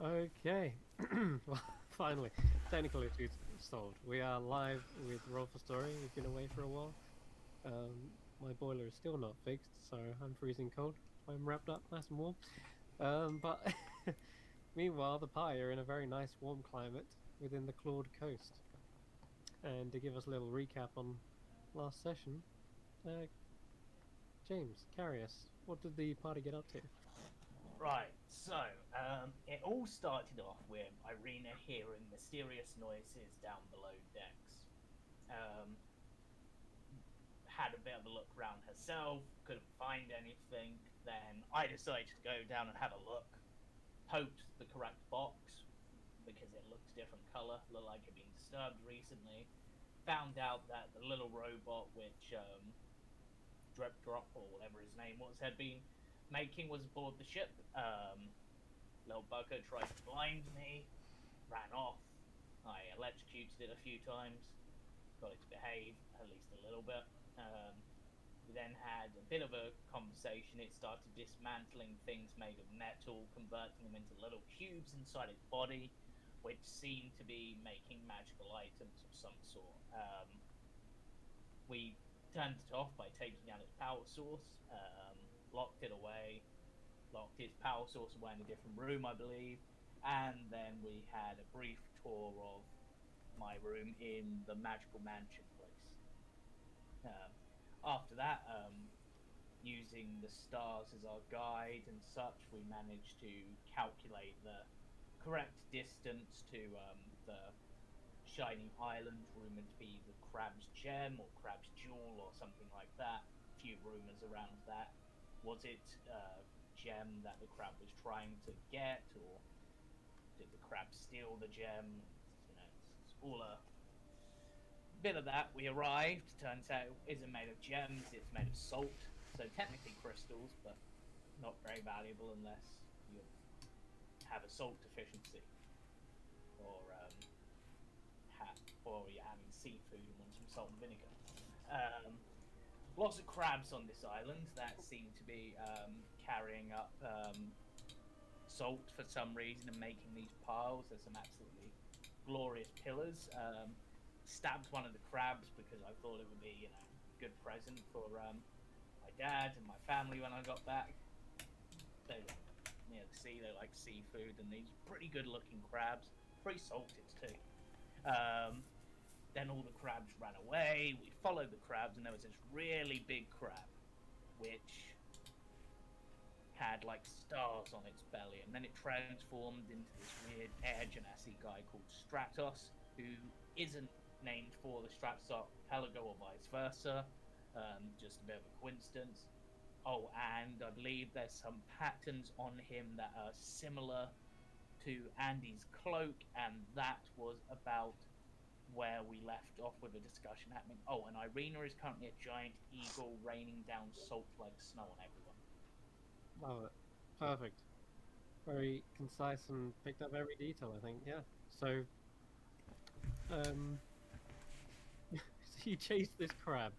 Okay. Well, finally, technical issues solved. We are live with Roll for Story. We've been away for a while. My boiler is still not fixed, so I'm freezing cold. I'm wrapped up nice and warm. But meanwhile, the pie are in a very nice warm climate within the Claude coast. And to give us a little recap on last session, James, carry us. What did the party get up to? Right, so it all started off with Irina hearing mysterious noises down below decks. Um, had a bit of a look around herself, couldn't find anything. Then I decided to go down and have a look. Poked the correct box because it looked a different color, looked like it had been disturbed recently. Found out that the little robot, which Drip Drop or whatever his name was, had been making was aboard the ship. Little bugger tried to blind me, ran off. I electrocuted it a few times, got it to behave at least a little bit. We then had a bit of a conversation. It started dismantling things made of metal, converting them into little cubes inside its body, which seemed to be making magical items of some sort. We turned it off by taking out its power source, locked it away, locked its power source away in a different room, I believe, and then we had a brief tour of my room in the magical mansion place. After that, using the stars as our guide and such, we managed to calculate the correct distance to the Shining Island, rumored to be the Crab's Gem or Crab's Jewel or something like that. A few rumors around that. Was it gem that the crab was trying to get, or did the crab steal the gem? It's all a bit of that. We arrived. Turns out it isn't made of gems; it's made of salt. So technically crystals, but not very valuable unless you have a salt deficiency, or or you're having seafood and want some salt and vinegar. Um, Lots of crabs on this island that seem to be carrying up salt for some reason and making these piles. There's some absolutely glorious pillars. Stabbed one of the crabs because I thought it would be, a good present for my dad and my family when I got back. They were near the sea. They like seafood, and these pretty good-looking crabs, pretty salted too. Then all the crabs ran away. We followed the crabs, and there was this really big crab, which had like stars on its belly, and then it transformed into this weird air genasi guy called Stratos, who isn't named for the Stratos Archipelago or vice versa. Just a bit of a coincidence. Oh, and I believe there's some patterns on him that are similar to Andy's cloak, and that was about where we left off with a discussion happening. Oh, and Irina is currently a giant eagle raining down salt like snow on everyone. Love it. Perfect. Very concise and picked up every detail, I think. Yeah. So, um, you chased this crab.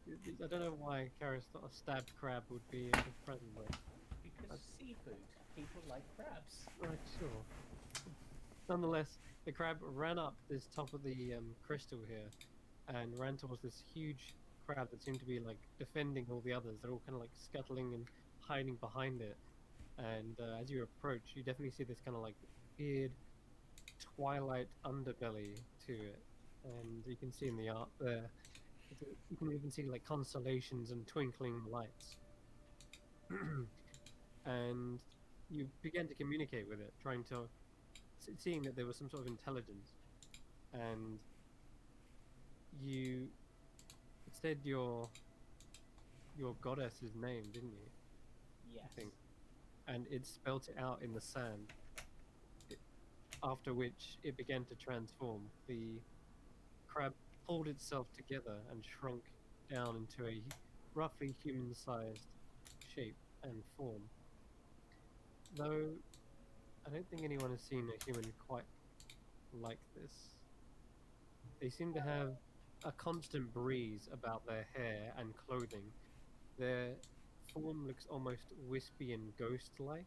I don't know why Karis thought a stabbed crab would be a good present, but Because seafood, people like crabs. right, sure. Nonetheless, the crab ran up this top of the crystal here and ran towards this huge crab that seemed to be like defending all the others. They're all kind of like scuttling and hiding behind it. And as you approach, you definitely see this kind of like weird twilight underbelly to it. And you can see in the art there, you can even see like constellations and twinkling lights. And you began to communicate with it, trying to seeing that there was some sort of intelligence, and you said your goddess's name, didn't you? I Yes. think, and it spelt it out in the sand. It, after which it began to transform. The crab pulled itself together and shrunk down into a roughly human-sized shape and form. Though I don't think anyone has seen a human quite like this. They seem to have a constant breeze about their hair and clothing. Their form looks almost wispy and ghost-like,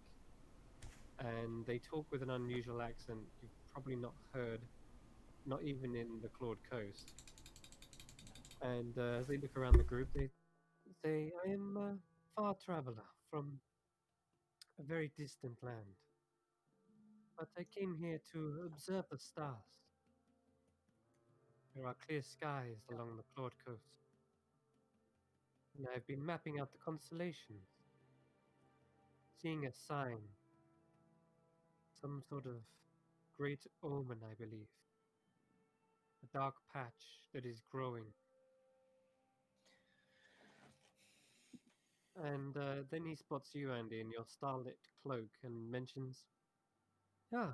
and they talk with an unusual accent you've probably not heard, not even in the Claude Coast. And as they look around the group, they say, I am a far traveler from a very distant land, but I came here to observe the stars. There are clear skies along the Claude Coast, and I've been mapping out the constellations, seeing a sign, some sort of great omen, I believe. A dark patch that is growing. And then he spots you, Andy, in your starlit cloak and mentions, ah,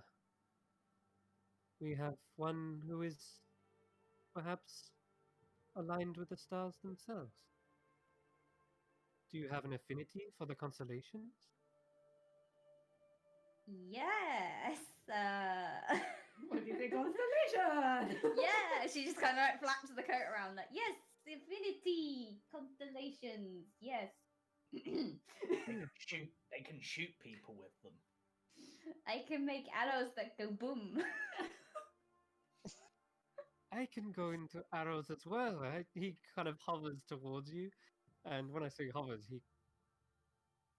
we have one who is perhaps aligned with the stars themselves. Do you have an affinity for the constellations? Yes. What do you think, constellation? Yeah, she just kind of like flaps the coat around, like, yes, infinity constellations, yes. They can shoot people with them. I can make arrows that go boom. I can go into arrows as well. He kind of hovers towards you, and when I say hovers,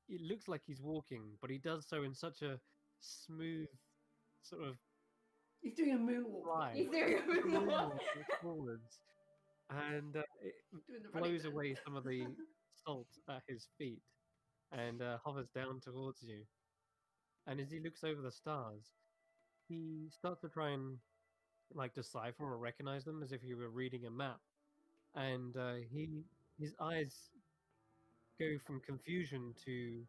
it looks like he's walking, but he does so in such a smooth sort of He's doing a moonwalk. glide. He's doing a moonwalk. Forwards, and it Doing the running blows man. away some of the salt at his feet, and hovers down towards you. And as he looks over the stars, he starts to try and like decipher or recognize them as if he were reading a map. And his eyes go from confusion to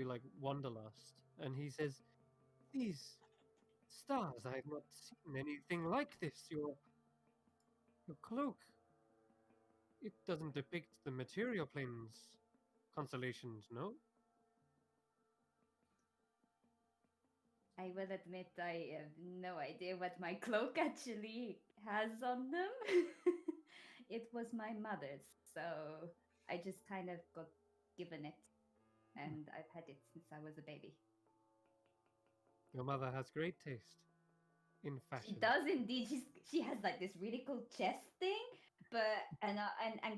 like wanderlust, and he says, "These stars, I have not seen anything like this. Your cloak, it doesn't depict the material planes constellations, no?" I will admit I have no idea what my cloak actually has on them. It was my mother's, so I just kind of got given it, and I've had it since I was a baby. Your mother has great taste in fashion. She does indeed. She has like this really cool chest thing, but and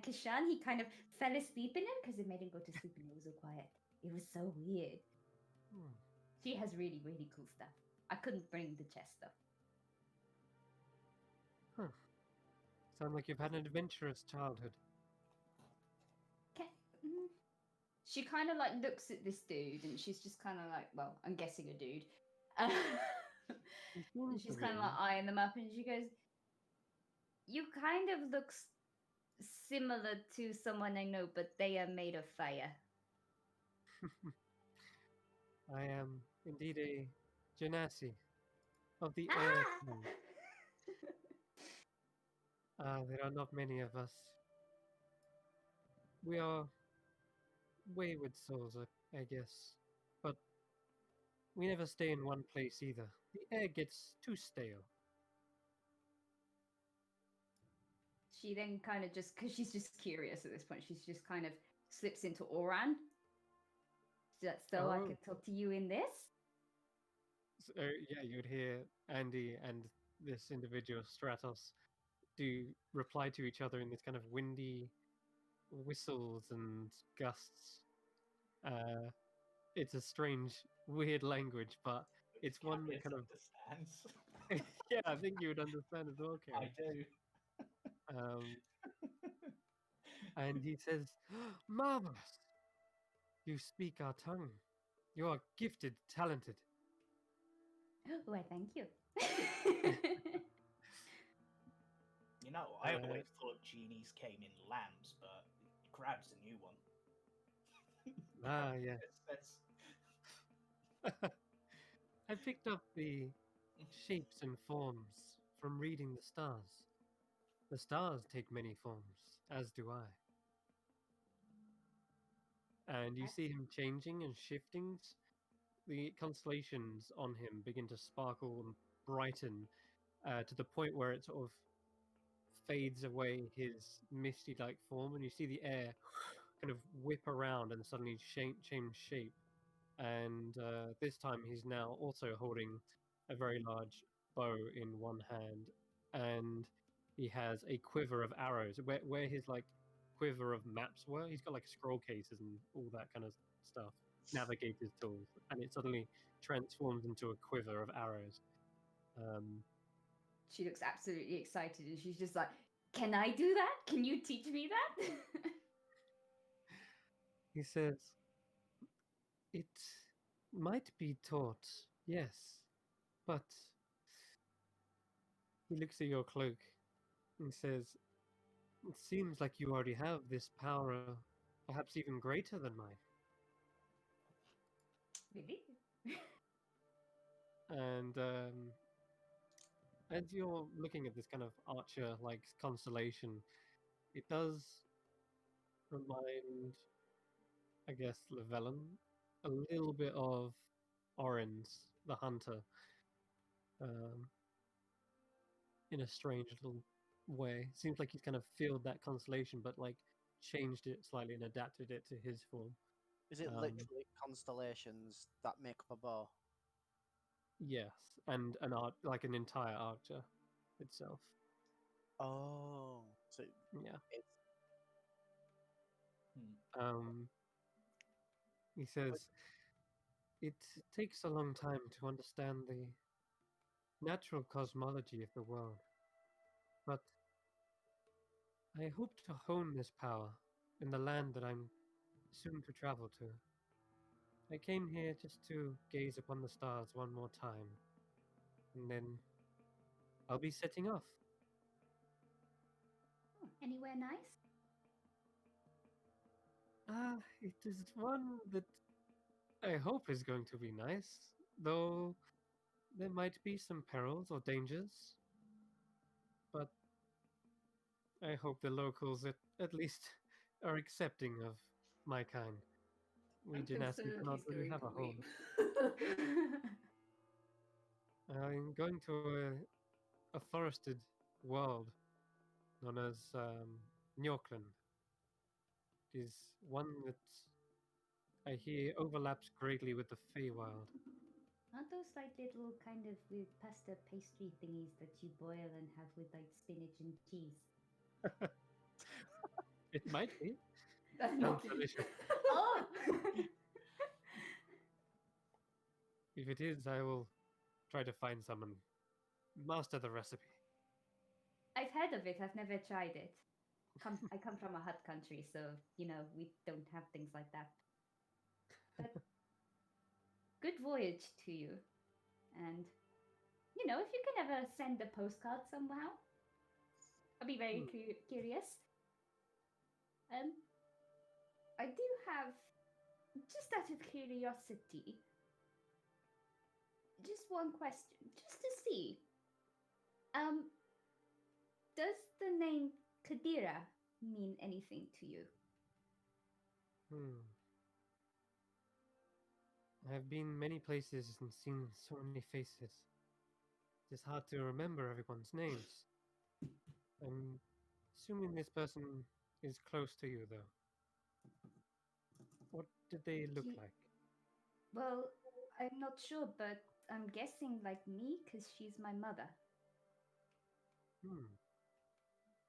Kishan, he kind of fell asleep in it because it made him go to sleep and it was so quiet. It was so weird. Hmm. She has really, really cool stuff. I couldn't bring the chest though. Huh. Sound like you've had an adventurous childhood. Okay. She kind of like looks at this dude and she's just kind of like, well, I'm guessing a dude. And she's kind of like eyeing them up and she goes, you kind of look similar to someone I know, but they are made of fire. I am indeed a genasi of the air. There are not many of us. We are wayward souls, I guess. But we never stay in one place either. The air gets too stale. She then kind of just, because she's just curious at this point, she's just kind of slips into Oran. So I Oh. could talk to you in this? So, yeah, you'd hear Andy and this individual, Stratos, do reply to each other in this kind of windy whistles and gusts. It's a strange, weird language, but it's one that kind of understands. yeah, I think you would understand as well, Karen. I do. And he says, "Marvelous! You speak our tongue. You are gifted, talented." Why, thank you. You know, I always thought genies came in lambs, but crab's a new one. Ah, yes. That's I picked up the shapes and forms from reading the stars. The stars take many forms, as do I. And you see him changing and shifting. The constellations on him begin to sparkle and brighten to the point where it sort of fades away his misty-like form, and you see the air kind of whip around and suddenly change shape. and this time he's now also holding a very large bow in one hand, and he has a quiver of arrows. Where his like quiver of maps were, he's got like scroll cases and all that kind of stuff, navigator's tools, and it suddenly transforms into a quiver of arrows. She looks absolutely excited, and she's just like, "Can I do that? Can you teach me that?" He says, "It might be taught, yes, but..." He looks at your cloak and says, "It seems like you already have this power, perhaps even greater than mine." Really? And as you're looking at this kind of archer-like constellation, it does remind, I guess, Llewellyn a little bit of Orin's, the hunter, in a strange little way. Seems like he's kind of filled that constellation, but like changed it slightly and adapted it to his form. Is it literally constellations that make up a bow? Yes, and an like an entire archer itself. Oh, so Yeah. it's He says, "It takes a long time to understand the natural cosmology of the world, but I hope to hone this power in the land that I'm soon to travel to. I came here just to gaze upon the stars one more time, and then I'll be setting off." Anywhere nice? It is one that I hope is going to be nice, though there might be some perils or dangers. But I hope the locals at least are accepting of my kind. We I'm Genasi concerned cannot he's really going have to a home. weep. I'm going to a forested world known as Njorkland. It is one that I hear overlaps greatly with the Feywild. Aren't those like little kind of weird pasta pastry thingies that you boil and have with like spinach and cheese? It might be. That's Sounds not delicious. Oh! If it is, I will try to find some and master the recipe. I've heard of it. I've never tried it. I come from a hut country, so we don't have things like that. But good voyage to you, and if you can ever send a postcard somehow, I'll be very curious. I do have, just out of curiosity, just one question, just to see. Does the name Kadira mean anything to you? I have been many places and seen so many faces. It is hard to remember everyone's names. I'm assuming this person is close to you, though. What did they look like? Well, I'm not sure, but I'm guessing like me, because she's my mother.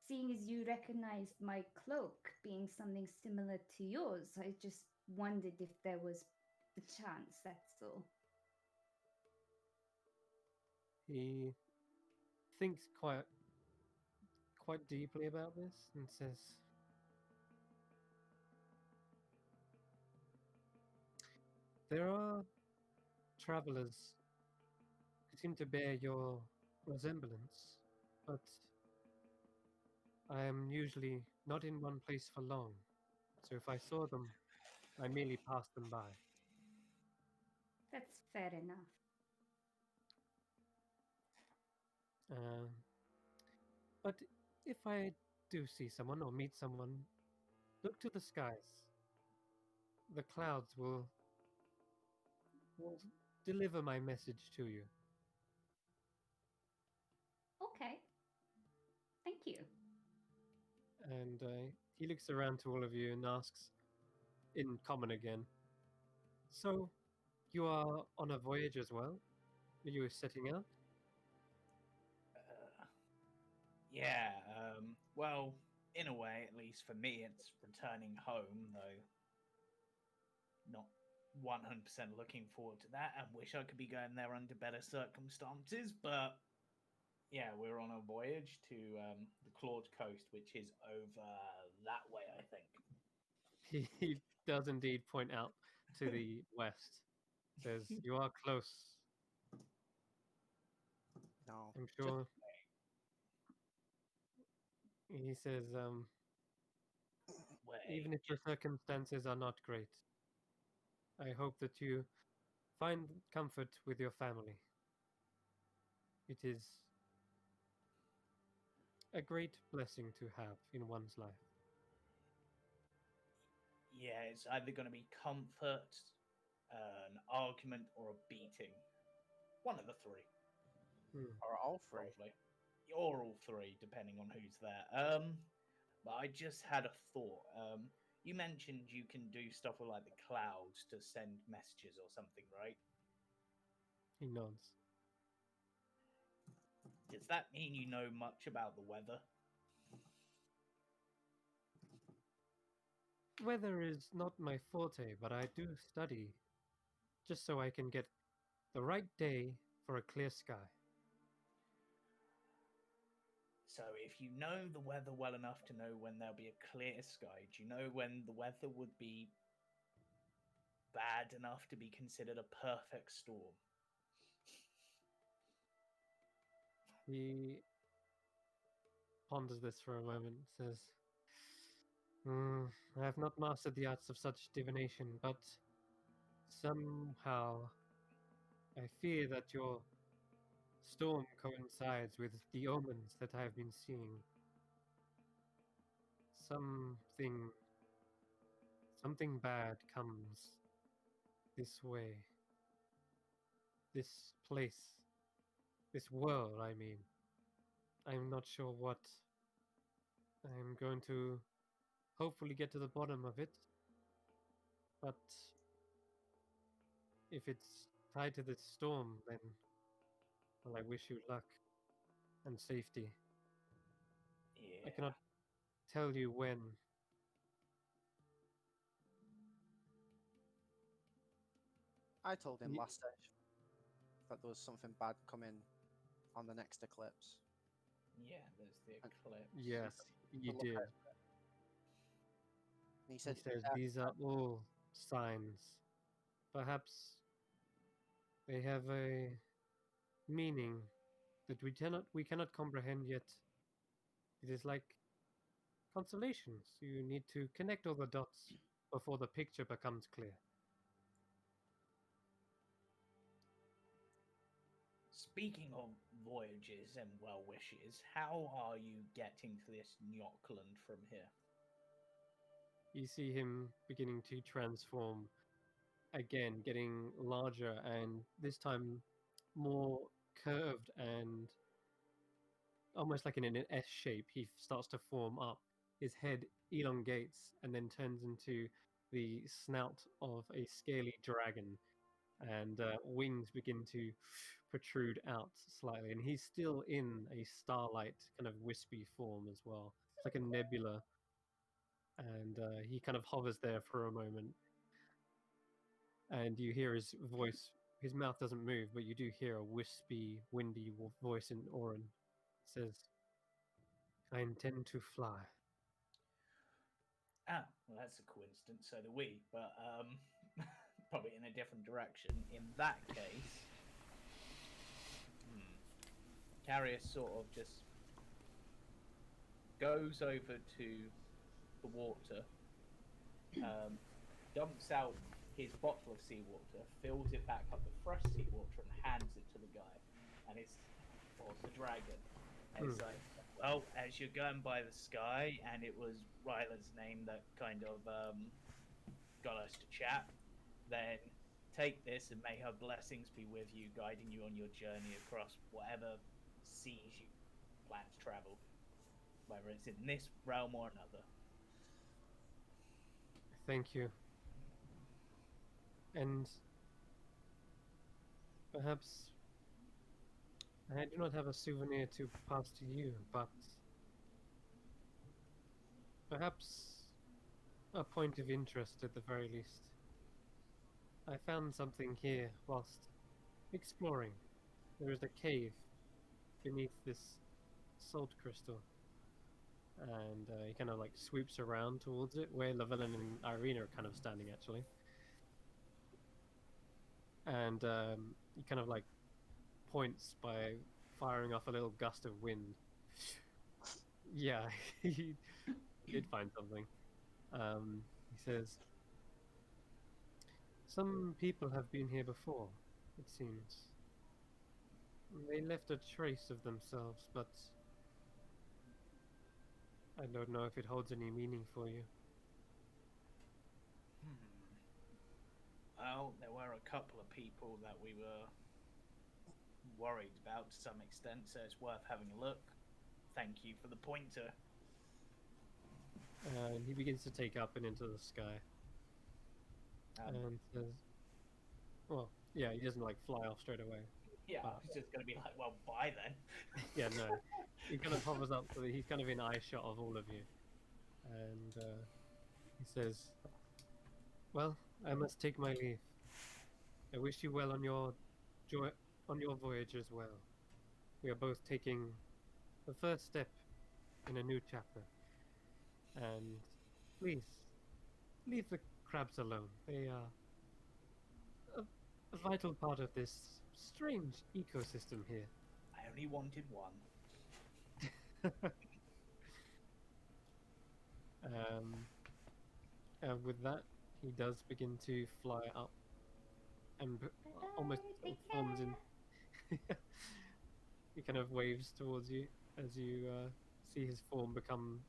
Seeing as you recognized my cloak being something similar to yours, I just wondered if there was a chance, that's all. He thinks quite deeply about this and says, "There are travelers who seem to bear your resemblance, but I am usually not in one place for long, so if I saw them, I merely passed them by." That's fair enough. But if I do see someone or meet someone, look to the skies. The clouds will deliver my message to you. Okay. Thank you. And he looks around to all of you and asks, in common again, "So, You are on a voyage as well? Are you setting out? Yeah, well, in a way, at least for me, it's returning home, though not 100% looking forward to that and wish I could be going there under better circumstances, but yeah, we're on a voyage to the Claude Coast, which is over that way, I think. He does indeed point out to the west. Says, you are close. No. I'm sure. He says, even if the circumstances are not great, I hope that you find comfort with your family. It is a great blessing to have in one's life. Yeah, it's either going to be comfort, an argument, or a beating. One of the three. Or all three. Probably. Or all three, depending on who's there. But I just had a thought. You mentioned you can do stuff with like the clouds to send messages or something, right? He nods. Does that mean you know much about the weather? Weather is not my forte, but I do study, just so I can get the right day for a clear sky. So if you know the weather well enough to know when there'll be a clear sky, do you know when the weather would be bad enough to be considered a perfect storm? He ponders this for a moment, says, I have not mastered the arts of such divination, but somehow I fear that your storm coincides with the omens that I have been seeing. Something bad comes this way. This place. This world, I mean. I'm not sure what. I'm going to hopefully get to the bottom of it. But if it's tied to this storm, then, well, I wish you luck and safety. Yeah. I cannot tell you when. I told him Ye- last stage that there was something bad coming on the next eclipse. Yeah, there's the eclipse. Yes, you look did. out for it. And he He said, says these are all signs. Perhaps they have a meaning that we cannot comprehend yet. It is like constellations. You need to connect all the dots before the picture becomes clear. Speaking of voyages and well wishes, how are you getting to this Nyockland from here? You see him beginning to transform again, getting larger and this time more curved and almost like in an S shape. He starts to form up. His head elongates and then turns into the snout of a scaly dragon, and wings begin to protrude out slightly. And he's still in a starlight kind of wispy form as well. It's like a nebula, and he kind of hovers there for a moment. And you hear his voice. His mouth doesn't move, but you do hear a wispy, windy voice in Orin. It says, I intend to fly. Ah, well, that's a coincidence. So do we, but probably in a different direction. In that case, Carius sort of just goes over to the water, dumps out his bottle of seawater, fills it back up with fresh seawater, and hands it to the guy, and or the dragon. And it's like, well, as you're going by the sky, and it was Ryla's name that kind of got us to chat, then take this and may her blessings be with you, guiding you on your journey across whatever seas you plan to travel, whether it's in this realm or another. Thank you. And Perhaps I do not have a souvenir to pass to you, but perhaps a point of interest at the very least. I found something here whilst exploring. There is a cave beneath this salt crystal, and he kind of like swoops around towards it, where Llewellyn and Irina are kind of standing actually, and he kind of like points by firing off a little gust of wind. Yeah, he did find something. He says, "Some people have been here before, it seems. They left a trace of themselves, but I don't know if it holds any meaning for you." Well, there were a couple of people that we were worried about to some extent, so it's worth having a look. Thank you for the pointer. And he begins to take up and into the sky. And says, well, yeah, he doesn't like fly off straight away. Yeah, I was just going to be like, well, bye then. Yeah, no. He kind of hovers up so that he's kind of in eye shot of all of you. And he says, "Well, I must take my leave. I wish you well on your voyage as well. We are both taking the first step in a new chapter. And please, leave the crabs alone. They are a vital part of this strange ecosystem here." I only wanted one. And with that, he does begin to fly up and almost Take forms care. in. He kind of waves towards you as you see his form become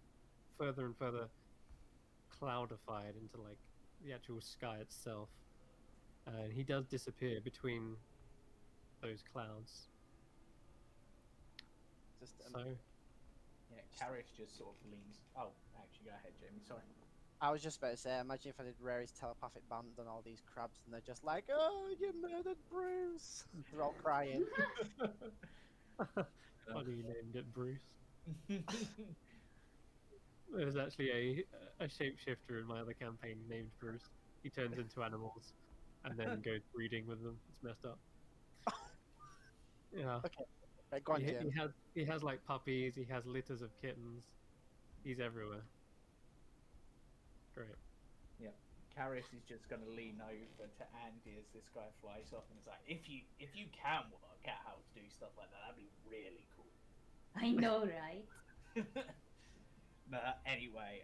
further and further cloudified into like the actual sky itself. And he does disappear between those clouds. Just So Yeah, Karish just sort of leans. Oh, actually, go ahead, Jamie. Sorry. I was just about to say, imagine if I did Rary's telepathic band on all these crabs and they're just like, "Oh, you murdered Bruce!" They're all crying. funny you named it Bruce. There's actually a shapeshifter in my other campaign named Bruce. He turns into animals and then goes breeding with them. It's messed up. Yeah. Right, go on, He Jim. has like puppies. He has litters of kittens. He's everywhere. Great. Karish is just going to lean over to Andy as this guy flies off and is like, if you can work out how to do stuff like that, that'd be really cool. I know, right? But anyway,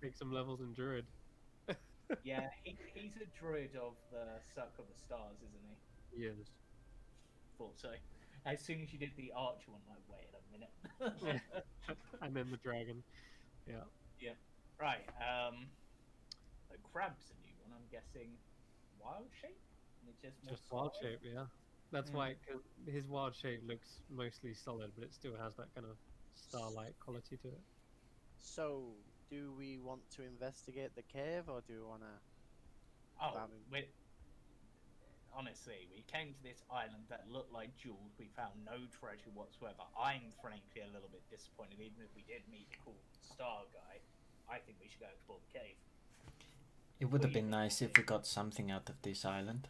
Make some levels in Druid. yeah, he's a druid of the Suck of the Stars, isn't he? He is. Thought so. As soon as you did the archer one, like, wait a minute. And then the dragon. Yeah. Right, the crab's a new one, I'm guessing. Wild shape? Just Wild solid? shape, yeah. That's why 'cause his wild shape looks mostly solid, but it still has that kind of starlight quality to it. So, do we want to investigate the cave or do we want to? Oh, Farming. honestly, we came to this island that looked like jewels. We found no treasure whatsoever. I'm frankly a little bit disappointed, even if we did meet the cool star guy. I think we should go explore the cave. It would have Well, been nice if we got something out of this island.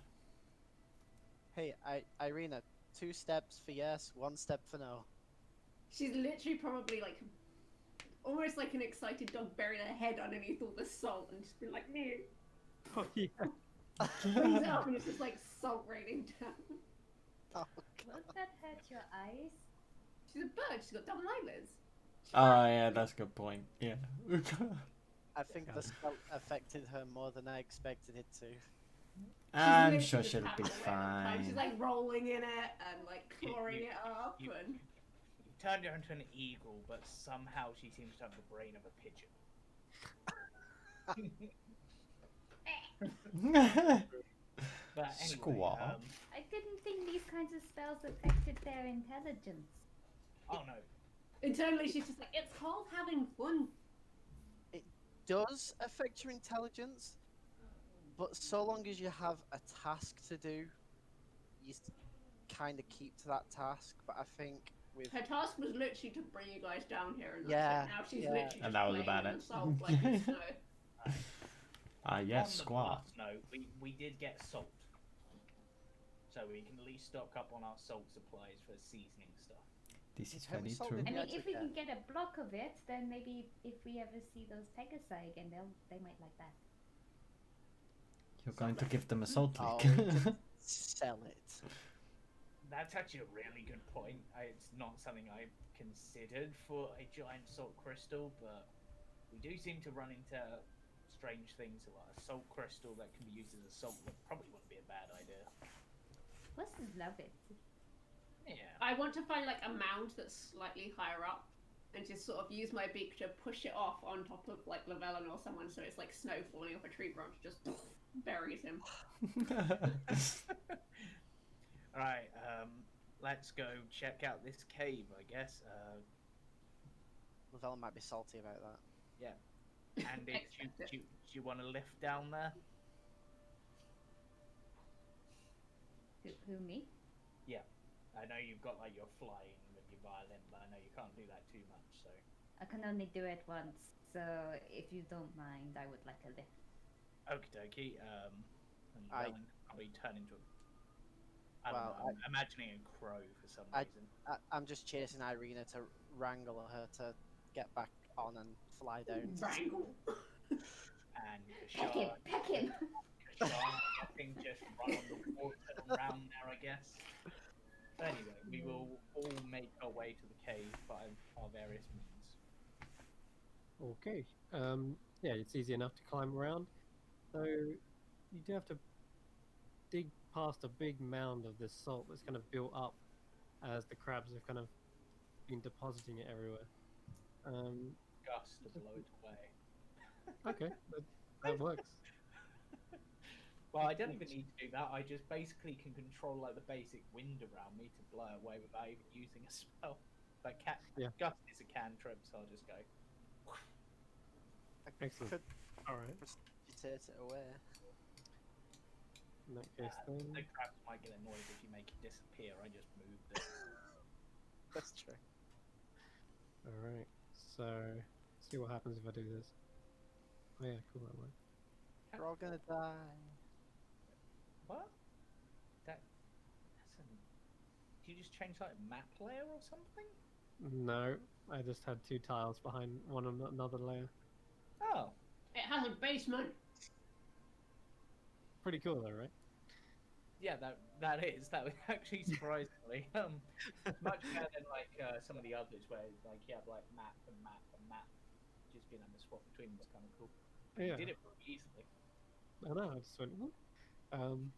Hey, Irina, 2 steps for yes, 1 step for no. She's literally probably like almost like an excited dog burying her head underneath all the salt and just been like, "No." Oh yeah. Brings it up and it's just like salt raining down. Oh, Won't that hurt your eyes? She's a bird. She's got double eyelids. Oh yeah, that's a good point. Yeah. I think the spell affected her more than I expected it to. I'm literally sure just she'll having be a whale of a time. She's fine. like rolling in it and like clawing you- it up you- and You turned her into an eagle, but somehow she seems to have the brain of a pigeon. But anyway, Squaw. I didn't think these kinds of spells affected their intelligence. oh no, internally she's just like, "It's called having fun." Does affect your intelligence, but so long as you have a task to do, you kind of keep to that task, but I think with Her task was literally to bring you guys down here, and that's Yeah, it. Now she's yeah. literally And just that was playing about in it. the salt like it's snow. Yes, On the squaw. last note, we did get salt, so we can at least stock up on our salt supplies for seasoning stuff. This is How much very salt true. did I you mean, actually if we get? can get a block of it, then maybe if we ever see those Pegasai again, they might like that. You're going to give them a salt Oh, lick. just sell it. That's actually a really good point. It's not something I considered for a giant salt crystal, but we do seem to run into strange things. Like a salt crystal that can be used as a salt lick probably wouldn't be a bad idea. Horses love it. Yeah. I want to find like a mound that's slightly higher up, and just sort of use my beak to push it off on top of like Llewellyn or someone, so it's like snow falling off a tree branch, just buries him. Alright, let's go check out this cave, I guess. Lavelle might be salty about that. Andy, Expect do you want to lift down there? Who me? I know you've got like your flying with your violin, but I know you can't do that too much, so... I can only do it once, so if you don't mind, I would like a lift. Okie dokie, and I- Llewellyn probably turn into a... I don't Well, know, I'm imagining a crow for some reason. I'm just chasing Irina to wrangle her to get back on and fly down. Wrangle. And Peck him! Kashar, Peck him! I think just run on the water around there, I guess. But anyway, we will all make our way to the cave by our various means. Okay. Yeah, it's easy enough to climb around. So you do have to dig past a big mound of this salt that's kind of built up as the crabs have kind of been depositing it everywhere. Gust to blow it away. Okay, that works. Well, I don't even need to do that. I just basically can control like the basic wind around me to blow it away without even using a spell. But Yeah. Gust is a cantrip, so I'll just go. I Excellent. could All right. precipitate it away. In that case, The then. crabs might get annoyed if you make it disappear. I just moved it. That's true. All right. So, see what happens if I do this. Oh yeah, cool. That worked. We're all gonna die. What? That's an... Do you just change like map layer or something? No, I just had two tiles behind one on another layer. Oh, It has a basement. Pretty cool, though, right? yeah, that is. That was actually surprisingly much better than like some of the others where like you have like map and map and map. Just being able to swap between them was kind of cool. Yeah. You did it really easily. I know. I just went. "Whoop." I'm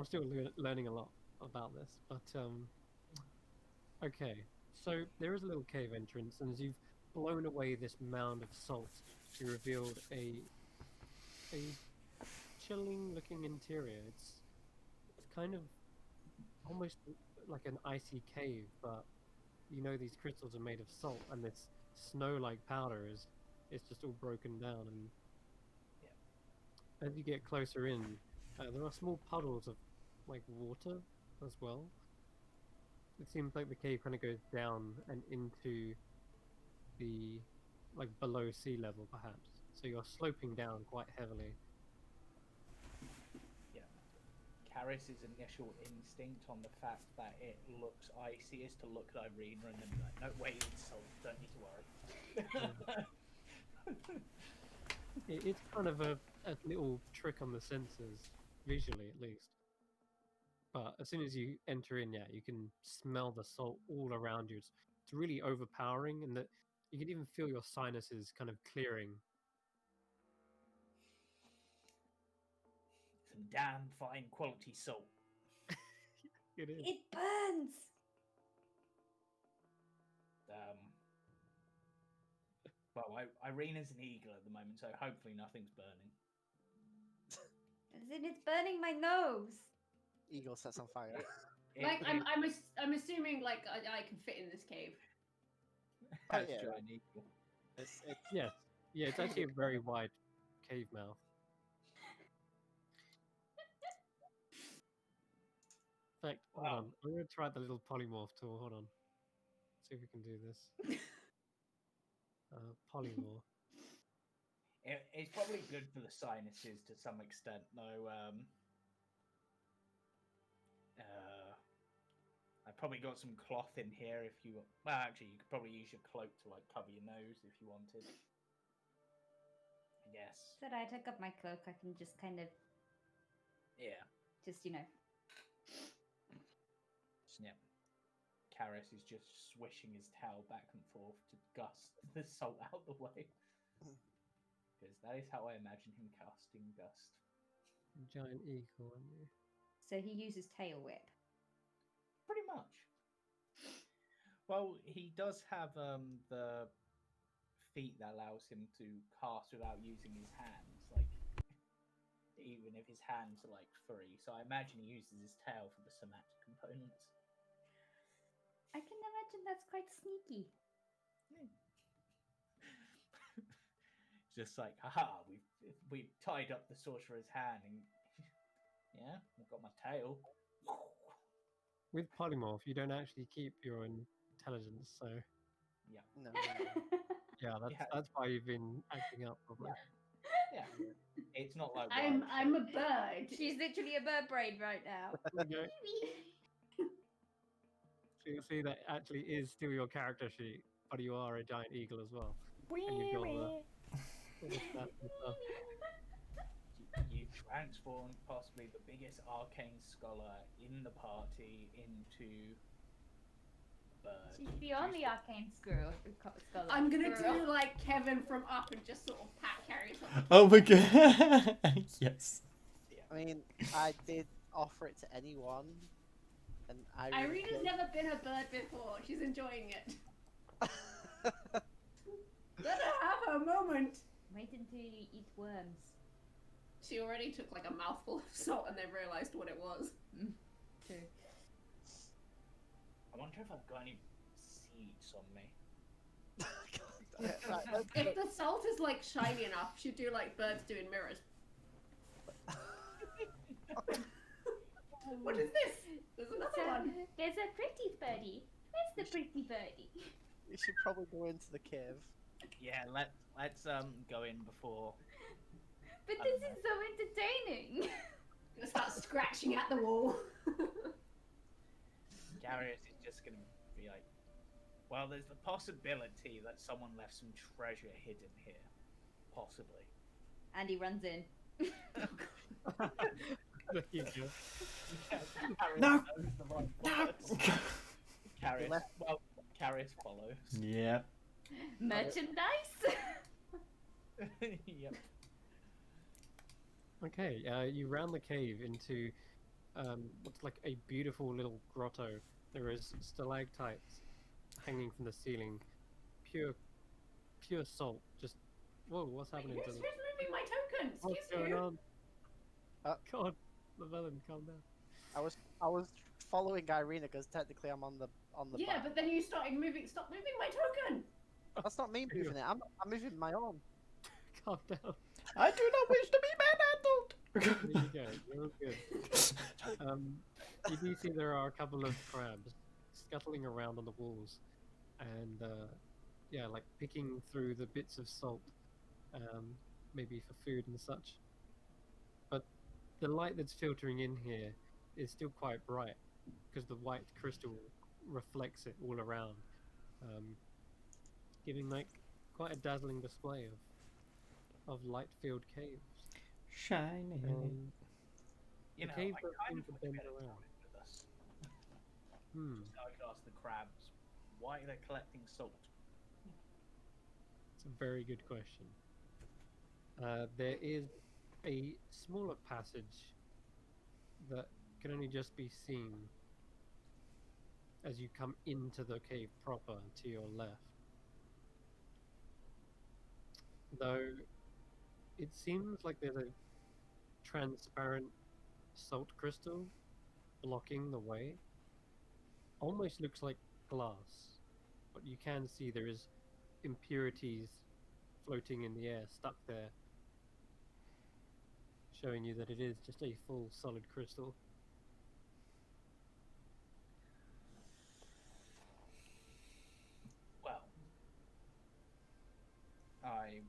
still learning a lot about this, but okay. So there is a little cave entrance, and as you've blown away this mound of salt, you revealed a chilling-looking interior. It's kind of almost like an icy cave, but you know these crystals are made of salt, and this snow-like powder is it's just all broken down. And as you get closer in, there are small puddles of like water as well. It seems like the cave kind of goes down and into the like below sea level, perhaps. So you're sloping down quite heavily. Karis's initial instinct on the fact that it looks icy is to look at Irina and then be like, no, wait, it's salt, don't need to worry. It's kind of a little trick on the senses, visually at least. But as soon as you enter in, yeah, you can smell the salt all around you. It's really overpowering, and that you can even feel your sinuses kind of clearing. Some damn fine quality salt. It is. It burns! Well, Irina's an eagle at the moment, so hopefully nothing's burning. As in, it's burning my nose! Eagle sets on fire. Like I'm assuming like I can fit in this cave. That's yeah. giant eagle. It's Yes. Yeah, it's actually a very wide cave mouth. fact, hold Wow. on. I'm going to try the little polymorph tool. Hold on. See if we can do this. Polymorph. It's probably good for the sinuses to some extent, though. I probably got some cloth in here if you. Well, actually, you could probably use your cloak to like cover your nose if you wanted. Yes. So I took up my cloak. I can just kind of, Yeah. just, you know. Snip. Karis is just swishing his towel back and forth to gust the salt out the way. Because that is how I imagine him casting dust. Giant eagle on you. So he uses tail whip. Pretty much. Well, he does have the feat that allows him to cast without using his hands, like even if his hands are like free. So I imagine he uses his tail for the somatic components. I can imagine that's quite sneaky. Just like, haha, we've tied up the sorcerer's hand, and yeah, I've got my tail. With polymorph, you don't actually keep your intelligence, so Yeah, No. yeah, that's why you've been acting up probably. yeah. It's not like I'm wild a bird. She's literally a bird brain right now. Okay. So you'll see that actually is still your character sheet, but you are a giant eagle as well. And you've got all the stats and stuff. You transformed possibly the biggest arcane scholar in the party into a bird. She's beyond the arcane scholar. I'm gonna do like Kevin from Up and just sort of pat Carrie's on. Oh my god. Yes. I mean, I did offer it to anyone, and I really Irina's never been a bird before. She's enjoying it. Let her have her moment. Wait until you eat worms. She already took like a mouthful of salt and then realised what it was. True. I wonder if I've got any seeds on me. Right, If the salt is like shiny enough, she'd do like birds do in mirrors. What is this? There's another one. There's a pretty birdie. Where's the pretty birdie? we should probably go into the cave. Yeah, let's go in before. But this is so entertaining. Gonna start scratching at the wall. Darius is just gonna be like, well, there's the possibility that someone left some treasure hidden here, possibly. And he runs in. There you go. No! No! Carius follows. Yeah. Merchandise? Yep. Okay, you round the cave into what's like a beautiful little grotto. There is stalactites hanging from the ceiling, pure salt. Just whoa, what's happening Who's to them? moving my token? What's Excuse going you. on? Uh, God, Llewellyn, calm down. I was following Irina because technically I'm on the Yeah, back. but then you started moving. Stop moving my token. That's not me moving it. I'm moving my own. Calm down. I do not wish to be manhandled. There you go. You're all good. You do see there are a couple of crabs scuttling around on the walls, and yeah, like picking through the bits of salt, maybe for food and such. But the light that's filtering in here is still quite bright because the white crystal reflects it all around, giving like quite a dazzling display of light-filled caves. Shiny. You The know, cave I does kind seem of to wish bend we had a around. toilet with us. Hmm. So I could ask the crabs, why are they collecting salt? It's a very good question. There is a smaller passage that can only just be seen as you come into the cave proper to your left. Though it seems like there's a transparent salt crystal blocking the way. Almost looks like glass, but you can see there is impurities floating in the air, stuck there, showing you that it is just a full solid crystal. I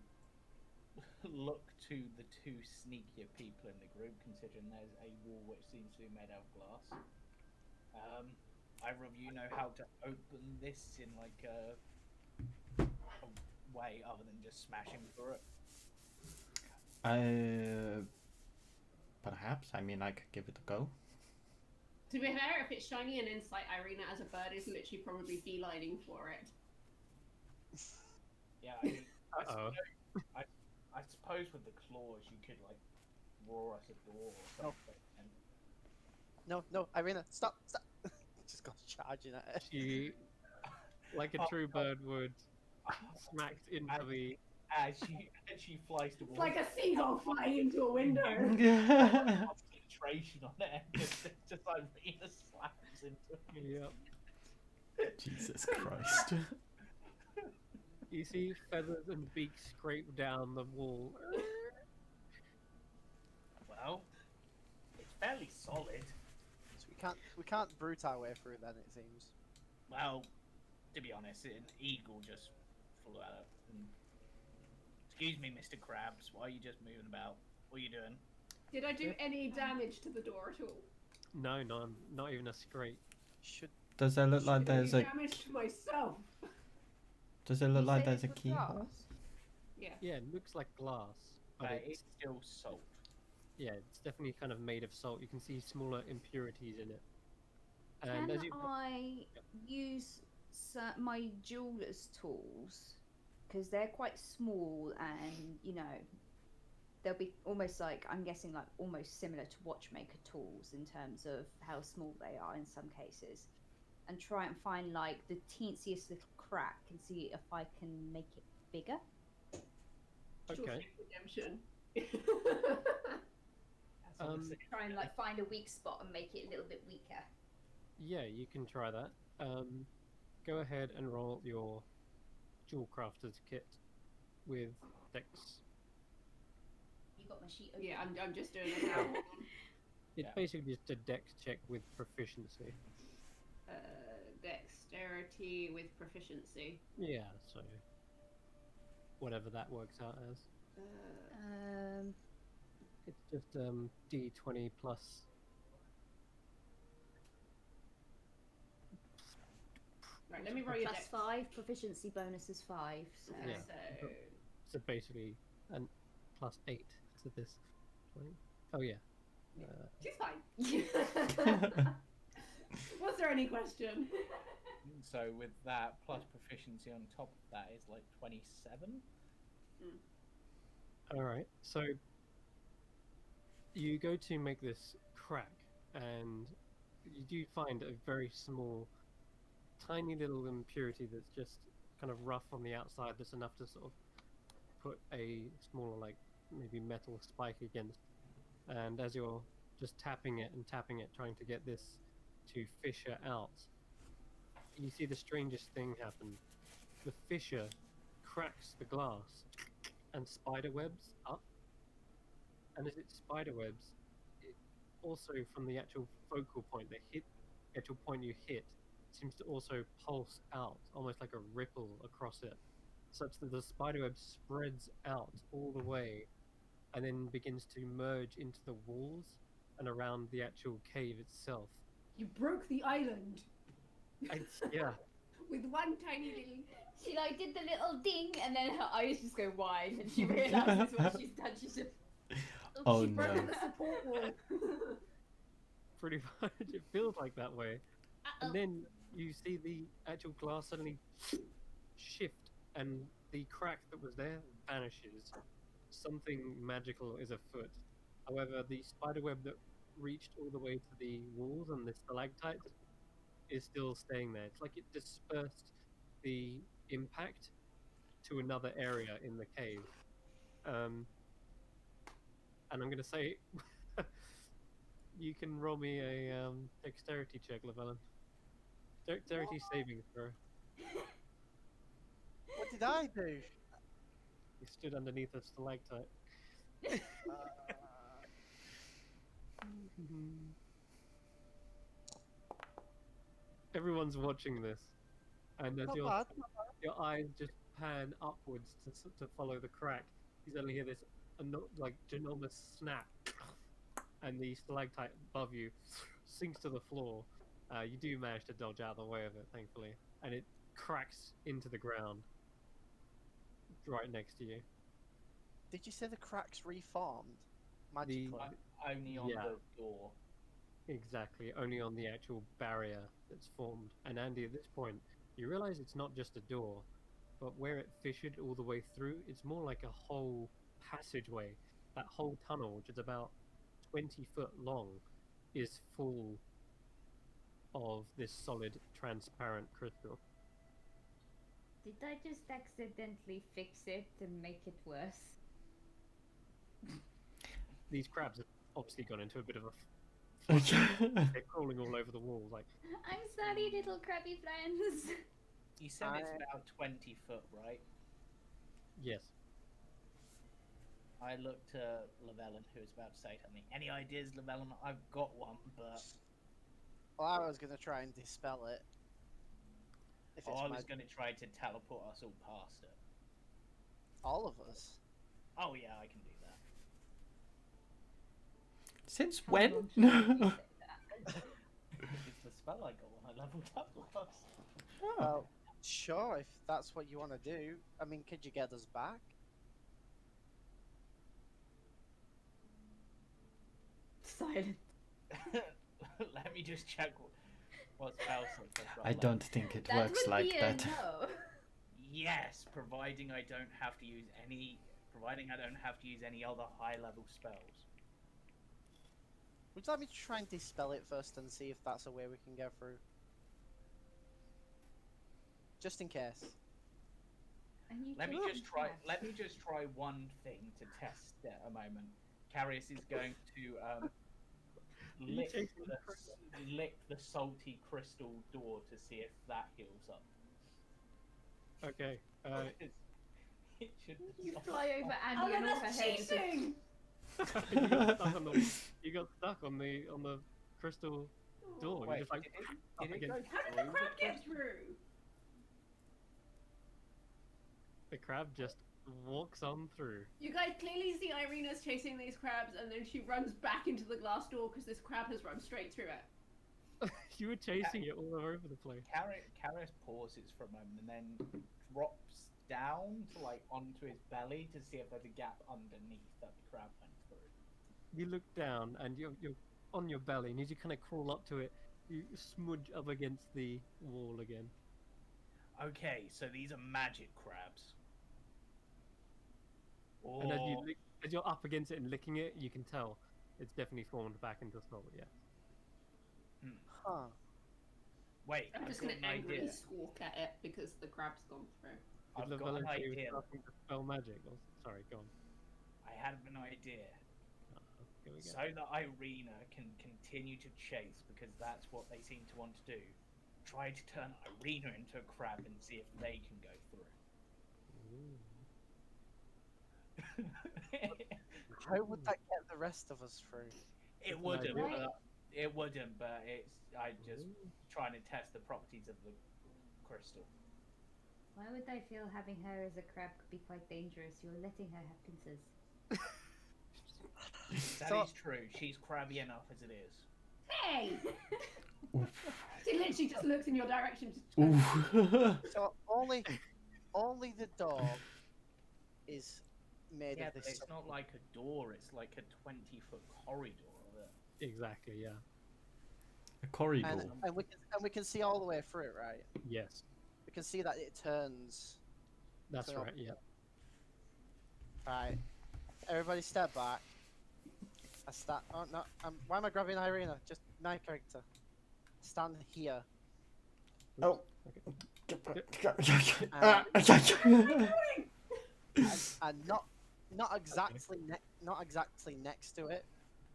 look to the two sneakier people in the group, considering there's a wall which seems to be made out of glass. Either of you know how to open this in like a way other than just smashing through it? Perhaps. I mean, I could give it a go. To be fair, if it's shiny and insight, Irina as a bird is literally probably beelining for it. Yeah, I mean, Uh-oh. I suppose with the claws you could like roar us a door or something. And No, Irina, stop! Just goes charging at it. She, like a true bird would, smacked into the. as she flies It's towards like a seagull flying into a window. concentration on it, and just like Rena slaps into it. Yep. Jesus Christ. You see feathers and beaks scrape down the wall. Well, it's fairly solid. So we can't brute our way through then, it seems. Well, to be honest, an eagle just flew out. Excuse me, Mr. Krabs. Why are you just moving about? What are you doing? Did I do any damage to the door at all? No, none. Not even a scrape. Does it look like Did I there's do a? damage to myself? Does it You look like said there's a it was keyhole? glass? Yeah. Yeah, it looks like glass, but It's it's still salt. yeah, it's definitely kind of made of salt. You can see smaller impurities in it. And Can as you I use my jeweler's tools? Because they're quite small and, you know, they'll be almost like, I'm guessing, like almost similar to watchmaker tools in terms of how small they are in some cases. And try and find like the teensiest little crack and see if I can make it bigger. okay, Redemption. Try and like find a weak spot and make it a little bit weaker. yeah, you can try that. Go ahead and roll your jewel crafter's kit with Dex. You got my sheet open. Yeah, I'm just doing it now. It's basically just a Dex check with proficiency. Dexterity with proficiency. Yeah, so whatever that works out as. It's just D20 plus. Right, let me roll your Plus dex. 5, proficiency bonus is 5. So Yeah. So So basically, an plus 8 to this. 20. Oh yeah. she's fine. Was there any question? So with that plus proficiency on top of that is like 27. All right. So you go to make this crack, and you do find a very small, tiny little impurity that's just kind of rough on the outside. That's enough to sort of put a smaller, like maybe metal spike against. And as you're just tapping it, trying to get this to fissure out, you see the strangest thing happen. The fissure cracks the glass and spiderwebs up. And as it spiderwebs, it also from the actual focal point, the actual point you hit, seems to also pulse out, almost like a ripple across it, such that the spiderweb spreads out all the way and then begins to merge into the walls and around the actual cave itself. You broke the island Yeah. with one tiny little. she like did the little ding, and then her eyes just go wide, and she realizes what she's done. She's just Oh She broke no. the support wall. Pretty much, it feels like that way. Uh-oh. And then you see the actual glass suddenly shift, and the crack that was there vanishes. Something magical is afoot. However, the spiderweb that reached all the way to the walls and the stalactites is still staying there. It's like it dispersed the impact to another area in the cave. And I'm going to say, you can roll me a dexterity check, Llewellyn. Dexterity saving throw. What did I do? You stood underneath a stalactite. Everyone's watching this, and as Not your bad. eyes just pan upwards to follow the crack, you suddenly hear this like ginormous snap, and the stalactite above you sinks to the floor. You do manage to dodge out of the way of it, thankfully, and it cracks into the ground right next to you. Did you say the cracks reformed magically? Only on Yeah. the door. Exactly, only on the actual barrier that's formed. And Andy, at this point, you realize it's not just a door, but where it fissured all the way through, it's more like a whole passageway. That whole tunnel, which is about 20 foot long, is full of this solid, transparent crystal. Did I just accidentally fix it and make it worse? These crabs have obviously gone into a bit of a they're crawling all over the walls, like. I'm sorry, little crabby friends. You said it's about 20 foot, right? Yes. I looked at Llewellyn, who was about to say something. Any ideas, Llewellyn? I've got one, but... Well, I was going to try and dispel it. If it's I was going to try to teleport us all past it. all of us. Oh yeah, I can do that. Since How when? long should you say that? It's the spell I got when I leveled up last. Well, sure, if that's what you want to do. I mean, could you get us back? Silent. Let me just check what spell slots I've got I left. don't think it That works would like be that. a no. Yes, providing I don't have to use any other high level spells. Would you let me try and dispel it first and see if that's a way we can get through? Just in case. And you Let me took just it try. back. Let me just try one thing to test it a moment. Carius is going to lick the salty crystal door to see if that heals up. Okay. It should You solve fly over that. Andy Oh, and no, off her that's head. as if- cheating! You got stuck on the crystal door. Wait, You're just like did it go against How did the crab get through? the crab just walks on through. You guys clearly see Irina's chasing these crabs, and then she runs back into the glass door because this crab has run straight through it. You were chasing it all over the place. Carius pauses for a moment and then drops down to onto his belly to see if there's a gap underneath that the crab went through. You look down and you're on your belly, and as you kind of crawl up to it, you smudge up against the wall again. Okay, so these are magic crabs. And Or as you're up against it and licking it, you can tell it's definitely formed back into solid. Yeah. Huh. wait, I'm I've just got gonna an angrily idea. squawk at it because the crab's gone through. I've Did got an Llewellyn say he was idea. starting to spell magic? Or, sorry, go on. I had an idea. Here we go. So that Irina can continue to chase because that's what they seem to want to do. Try to turn Irina into a crab and see if they can go through. How would that get the rest of us through? It wouldn't, idea. but I just trying to test the properties of the crystal. Why would I feel having her as a crab could be quite dangerous? You're letting her have pincers. That So- is true. She's crabby enough as it is. Hey! Oof. She literally just looks in your direction. Just Oof. So only the door is made Yeah, of but this. it's not like a door. It's like a 20-foot corridor. Exactly. Yeah. A corridor. And we can see all the way through it, right? Yes. We can see that it turns. That's So- right. Yeah. Right. Everybody step back. I stand. Oh no! Why am I grabbing Irina? Just my character. Stand here. Oh. And not exactly next to it,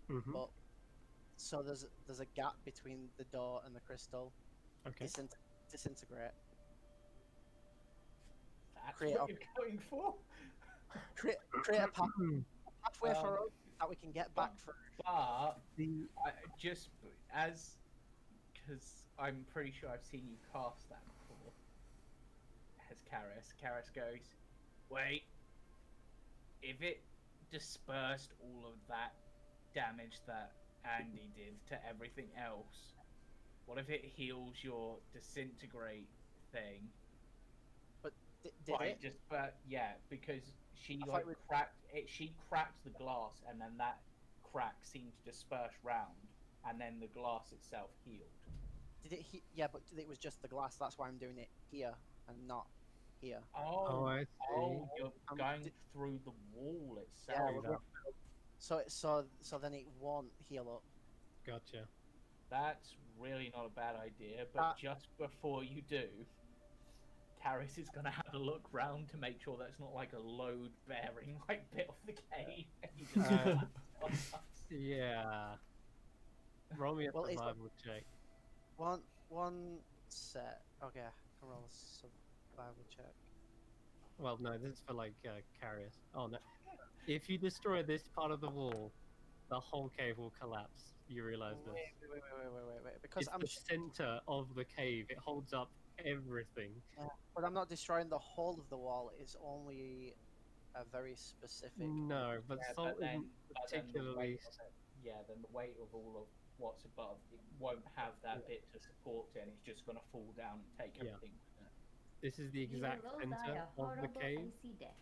Mm-hmm. but so there's a gap between the door and the crystal. Okay. Disintegrate. That's Create what you're going for. Create a pathway for us that we can get back through. But because I'm pretty sure I've seen you cast that before. as Karis. Karis goes, wait, if it dispersed all of that damage that Andy did to everything else, what if it heals your disintegrate thing? But did it? Just yeah, because she I like thought we- cracked it. She cracked the glass, and then that crack seemed to disperse round, and then the glass itself healed. Did it? Yeah, but it was just the glass. That's why I'm doing it here and not here. Oh, I see. Oh, you're Um, going did- through the wall Yeah. itself. So then it won't heal up. Gotcha. That's really not a bad idea, but just before you do, Karis is going to have a look round to make sure that's not like a load-bearing like bit of the cave. And he just collapses on us. Yeah. Roll me a Well, is it- survival check. One set. Okay, I can roll a survival check. Well, no, this is for like Carius. Oh no. If you destroy this part of the wall, the whole cave will collapse. You realize this? Wait. Because It's I'm the center of the cave. It holds up everything. but I'm not destroying the whole of the wall. It's only a very specific. No, but Yeah, salt but isn't the particularly. weight of it, then the weight of all of what's above, it won't have that bit to support it, and it's just going to fall down and take Yeah. everything with it. This is the exact You will die center a of the horrible, cave. icy death.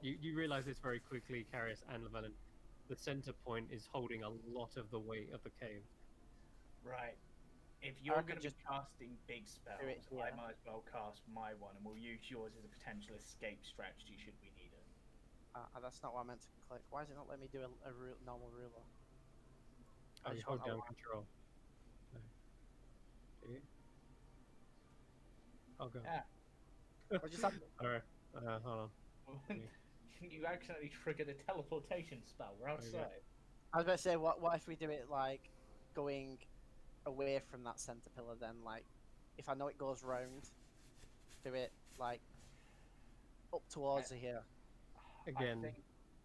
You realize this very quickly, Carius and Llewellyn. The center point is holding a lot of the weight of the cave. Right. If you're reckon going to be just casting big spells, do it I here. might as well cast my one, and we'll use yours as a potential escape strategy should we need it. That's not what I meant to click. Why does it not let me do a normal ruler? Oh, I you just hold want a down line. control. No. Do you? Oh, go. Yeah. Or just have, Alright, hold on. You accidentally triggered a teleportation spell. We're outside. I was about to say, what if we do it like going away from that center pillar? Then, like, if I know it goes round, do it like up towards here. Again, I think,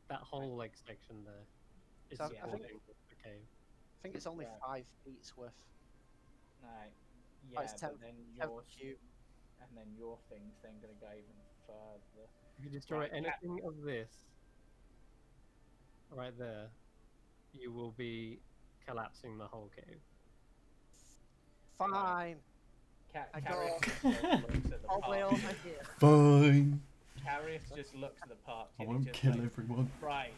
that whole like section there is So I supporting think- the cave. I think it's only Right. 5 feet's worth. right. Oh, Yeah, it's but 10 then 10 yours, cube. and then your thing's then going to go even further. If you destroy Right, yeah. anything of this, right there, you will be collapsing the whole cave. Fine. I Carius go- just looks at the I'll way party. over here. Fine. Carius just looks at the party. I and won't he's just kill like, everyone. Right,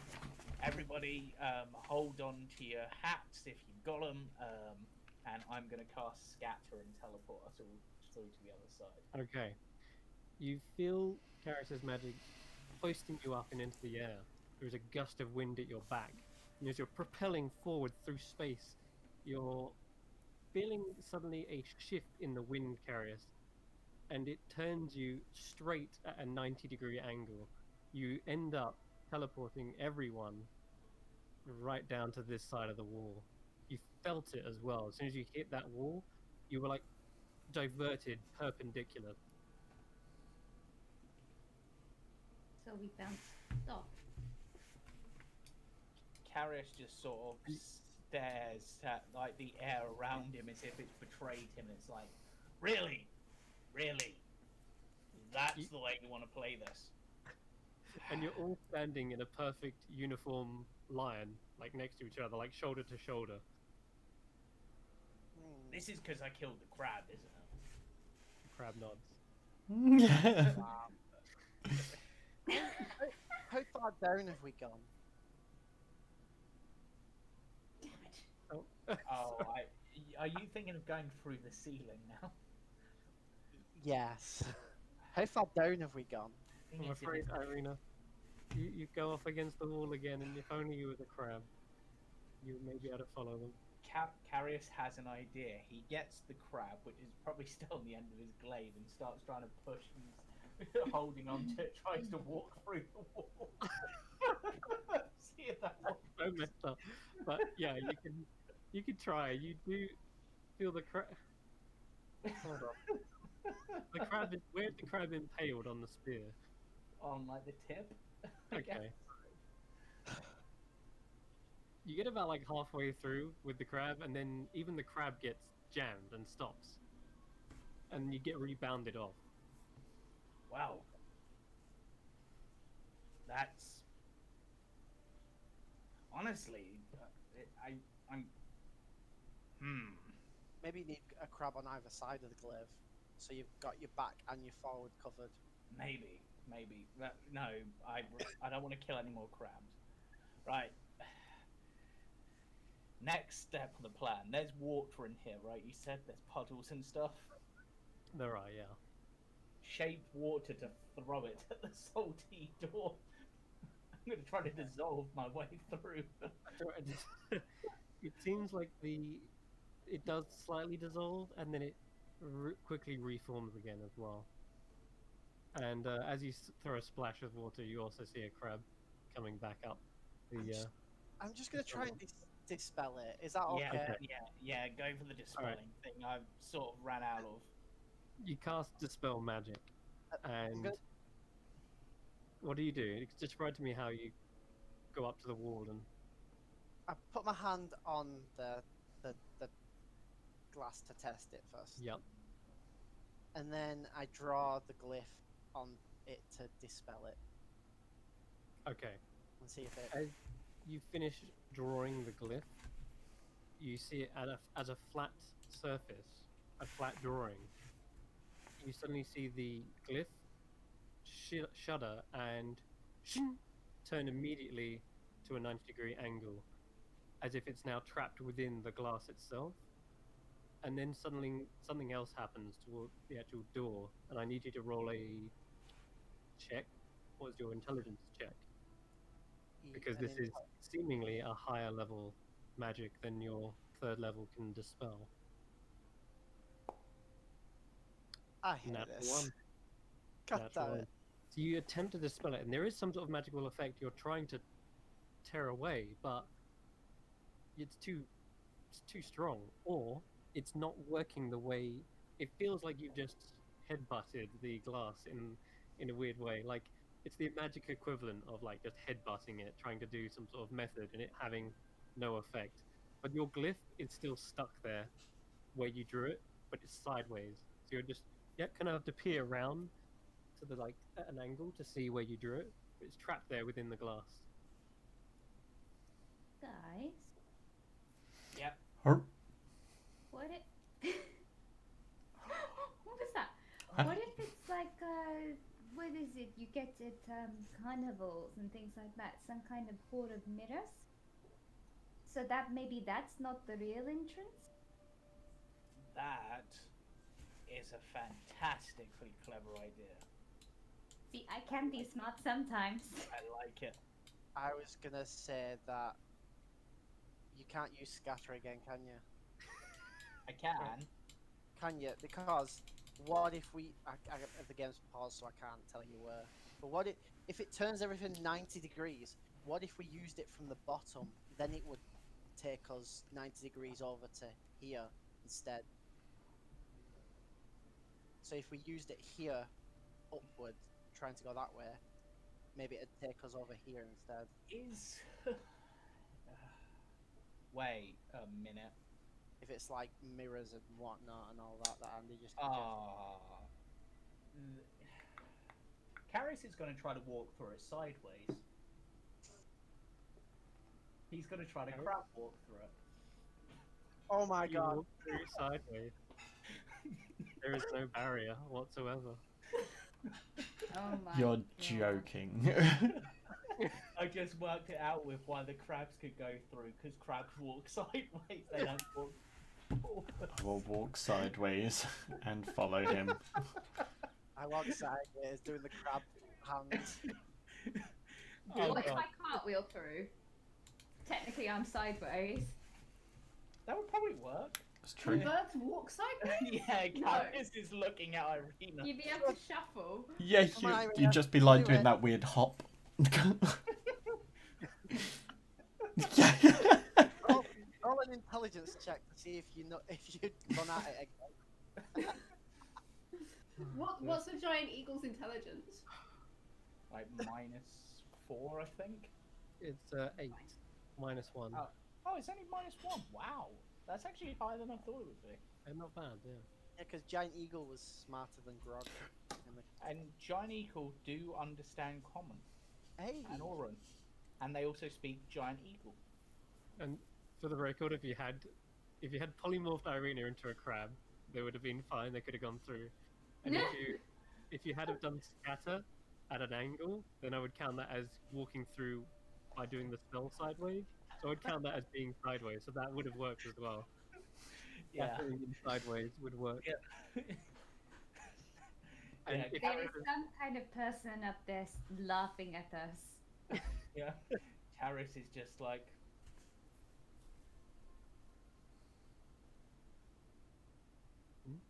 everybody, hold on to your hats if you've got them, and I'm going to cast Scatter and teleport us all through to the other side. Okay. You feel Carius' magic hoisting you up and into the air. There's a gust of wind at your back. And as you're propelling forward through space, you're feeling suddenly a shift in the wind, Carius, and it turns you straight at a 90-degree angle. You end up teleporting everyone right down to this side of the wall. You felt it as well. As soon as you hit that wall, you were like diverted perpendicular. So we bounced off. Carius just sort of stares at like the air around him as if it's betrayed him. It's like, really, that's You- the way you want to play this. And you're all standing in a perfect uniform line, like next to each other, like shoulder to shoulder. This is because I killed the crab, isn't it? Crab nods. How far down have we gone? Damn it. Oh, Oh, are you thinking of going through the ceiling now? Yes. How far down have we gone? Thing I'm is, it afraid, is- Irina, you go off against the wall again, and if only you were the crab, you may be able to follow them. Carius has an idea. He gets the crab, which is probably still on the end of his glaive, and starts trying to push and holding on to it, tries to walk through the wall. See if that works. So messed up. But yeah, you can try. You do feel the crab. Hold on. The crab is, where's the crab impaled on the spear? On like the tip. I guess. Okay. You get about like halfway through with the crab, and then even the crab gets jammed and stops, and you get rebounded off. Well, that's honestly, I'm. Maybe you need a crab on either side of the glaive, so you've got your back and your forward covered. Maybe. No, I don't want to kill any more crabs. Right. Next step of the plan. There's water in here, right? You said there's puddles and stuff. There are, yeah. Shape water to throw it at the salty door. I'm going to try to dissolve my way through. It seems like it does slightly dissolve, and then it quickly reforms again as well. And as you throw a splash of water, you also see a crab coming back up. I'm just going to try and dispel it. Is that okay? Yeah. Go for the dispelling thing. I've sort of ran out of. You cast Dispel Magic, and what do? Describe to me how you go up to the wall and. I put my hand on the glass to test it first. Yep. And then I draw the glyph on it to dispel it. Okay. And see if it. As you finish drawing the glyph, you see it as a flat surface, a flat drawing. You suddenly see the glyph shudder and turn immediately to a 90-degree angle, as if it's now trapped within the glass itself. And then suddenly something else happens toward the actual door, and I need you to roll a check. What is your intelligence check? Because this is seemingly a higher level magic than your 3rd level can dispel. I hate this. One. God damn it. So you attempt to dispel it, and there is some sort of magical effect you're trying to tear away, but it's too strong, or it's not working the way it feels like you've just headbutted the glass in a weird way. Like it's the magic equivalent of like just headbutting it, trying to do some sort of method, and it having no effect. But your glyph is still stuck there where you drew it, but it's sideways. So you're just kind of have to peer around to the at an angle to see where you drew it. But it's trapped there within the glass. Guys, Yep. what it? What was that? What if it's like what is it? You get at carnivals and things like that. Some kind of horde of mirrors. So that maybe that's not the real entrance. That is a fantastically clever idea. See, I can be smart sometimes. I like it. I was gonna say that you can't use scatter again, can you? I can. Can you? Because what if the game's paused, so I can't tell you where. But what if it turns everything 90 degrees? What if we used it from the bottom? Then it would take us 90 degrees over to here instead. So if we used it here, upward, trying to go that way, maybe it'd take us over here instead. Wait a minute. If it's like mirrors and whatnot and all that Andy just. Karis is going to try to walk through it sideways. He's going to try to crab walk through it. Oh my You god. walk through sideways. There is no barrier whatsoever. Oh my You're God. joking. I just worked it out with why the crabs could go through, because crabs walk sideways, they don't walk forward. I will walk sideways and follow him. I walk sideways doing the crab hands. What if I cartwheel through? Technically, I'm sideways. That would probably work. It's Can true. birds walk sideways? Yeah, No. Karis is looking at Irina. You'd be able to shuffle. Yeah, Come on, you'd just be like do doing it. that weird hop. Roll an intelligence check to see if you'd run at it again. What's a giant eagle's intelligence? Like -4, I think. It's 8 -1. Oh, it's only -1. Wow, that's actually higher than I thought it would be. And not bad, yeah. Yeah, because Giant Eagle was smarter than Grog in And Giant Eagle do understand Common Hey. and Auron, and they also speak Giant Eagle. And for the record, if you had polymorphed Irina into a crab, they would have been fine. They could have gone through. And if you had have done scatter at an angle, then I would count that as walking through by doing the spell sideways. So I would count that as being sideways. So that would have worked as well. Yeah. Scattering in sideways would work. Yeah. And Yeah, if There I is some kind of person up there laughing at us. Yeah. Karis is just like.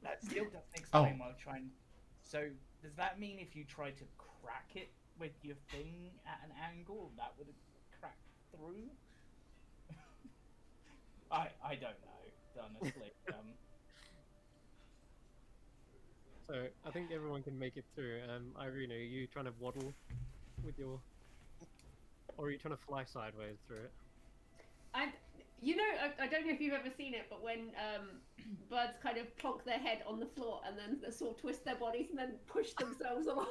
That still doesn't explain what I'm trying. So, does that mean if you try to crack it with your thing at an angle, that would have cracked through? I don't know, honestly. So I think everyone can make it through. Irina, are you trying to waddle with your, or are you trying to fly sideways through it? I don't know if you've ever seen it, but when birds kind of plonk their head on the floor and then they sort of twist their bodies and then push themselves along.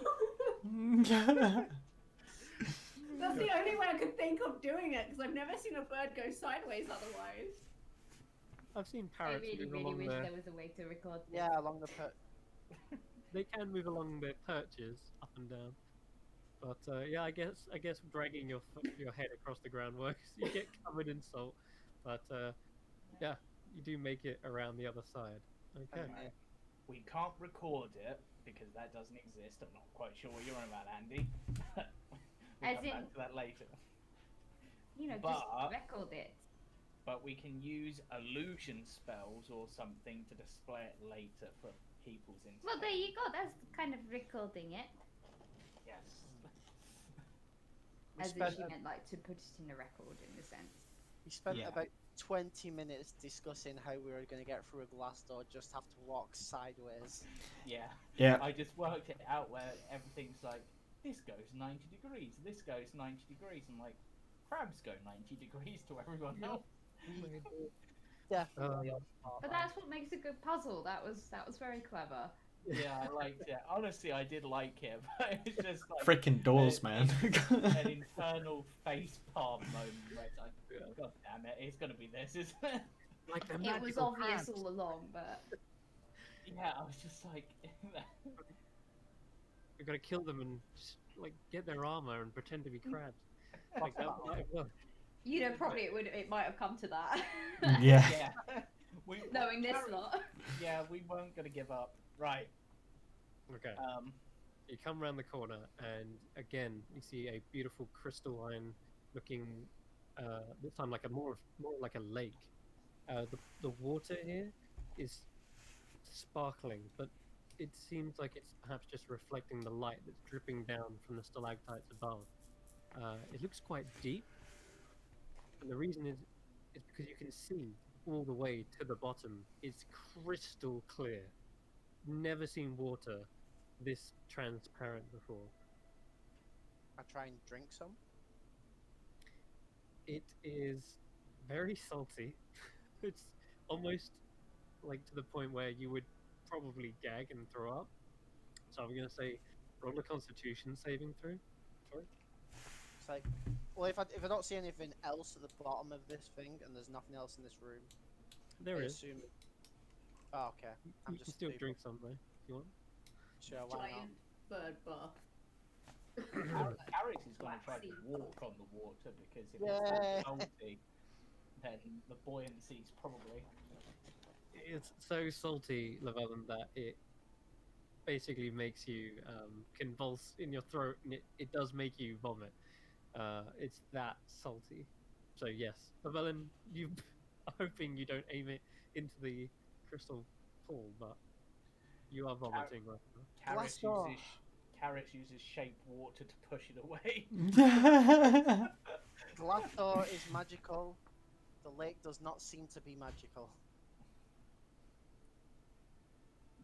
That's the only way I could think of doing it, because I've never seen a bird go sideways otherwise. I've seen I parrots really, move really along wish their. there was a way to record this. Yeah, along the They can move along their perches up and down. But yeah, I guess dragging your head across the ground works. You get covered in salt, but yeah, you do make it around the other side. Okay. Right. We can't record it because that doesn't exist. I'm not quite sure what you're on about, Andy. We'll As come in- back to that later. Just But- record it. But we can use illusion spells or something to display it later for people's insight. Well, there you go. That's kind of recording it. Yes. As if she meant like to put it in a record in a sense. We spent Yeah. about 20 minutes discussing how we were going to get through a glass door, just have to walk sideways. Yeah. Yeah. I just worked it out where everything's like, this goes 90 degrees, this goes 90 degrees. I'm like, crabs go 90 degrees to everyone else. Definitely. But that's what makes a good puzzle. That was very clever. Yeah, I liked it. Honestly, I did like it, but it's just like Freaking doors, man. an internal face palm moment where it's like, God damn it, it's gonna be this, isn't it? Like the It was magical obvious crabs. all along, but Yeah, I was just like, We've got to kill them and just, like get their armor and pretend to be crabs. Like that might have worked. probably it might have come to that. Yeah. yeah. Knowing this lot. Yeah, we weren't gonna give up. Right. Okay. Um. You come around the corner, and again, you see a beautiful crystalline looking, this time like more like a lake. The water here is sparkling, but it seems like it's perhaps just reflecting the light that's dripping down from the stalactites above. It looks quite deep, and the reason is because you can see all the way to the bottom. It's crystal clear. Never seen water this transparent before. I try and drink some. It is very salty. It's almost like to the point where you would probably gag and throw up. So I'm gonna say roll a Constitution saving throw. It's like, well, if I don't see anything else at the bottom of this thing, and there's nothing else in this room, There I is. assume. Oh, okay. I'm You just can still stupid. drink some though, if you want. Sure, why not? Giant bird bar. Garrett is gonna try to Waxy. walk on the water because if Yay. it's that salty, then the buoyancy's probably. It's so salty, Llewellyn, that it basically makes you convulse in your throat, and it does make you vomit. It's that salty. So yes, Llewellyn, you are hoping you don't aim it into the crystal pool, but you are vomiting right now. Carrot Blast uses Carrot uses shape water to push it away. Glass door is magical. The lake does not seem to be magical.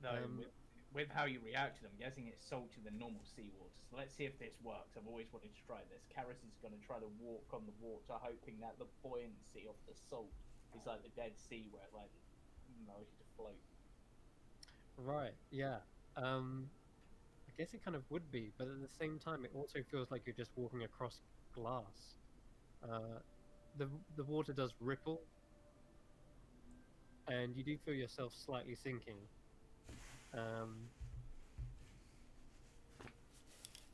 No, Um, with how you reacted, I'm guessing it's saltier than normal seawater. So let's see if this works. I've always wanted to try this. Karis is going to try to walk on the water, hoping that the buoyancy of the salt is like the Dead Sea, where it like allows you to float. Right, yeah. I guess it kind of would be, but at the same time, it also feels like you're just walking across glass. The water does ripple, and you do feel yourself slightly sinking.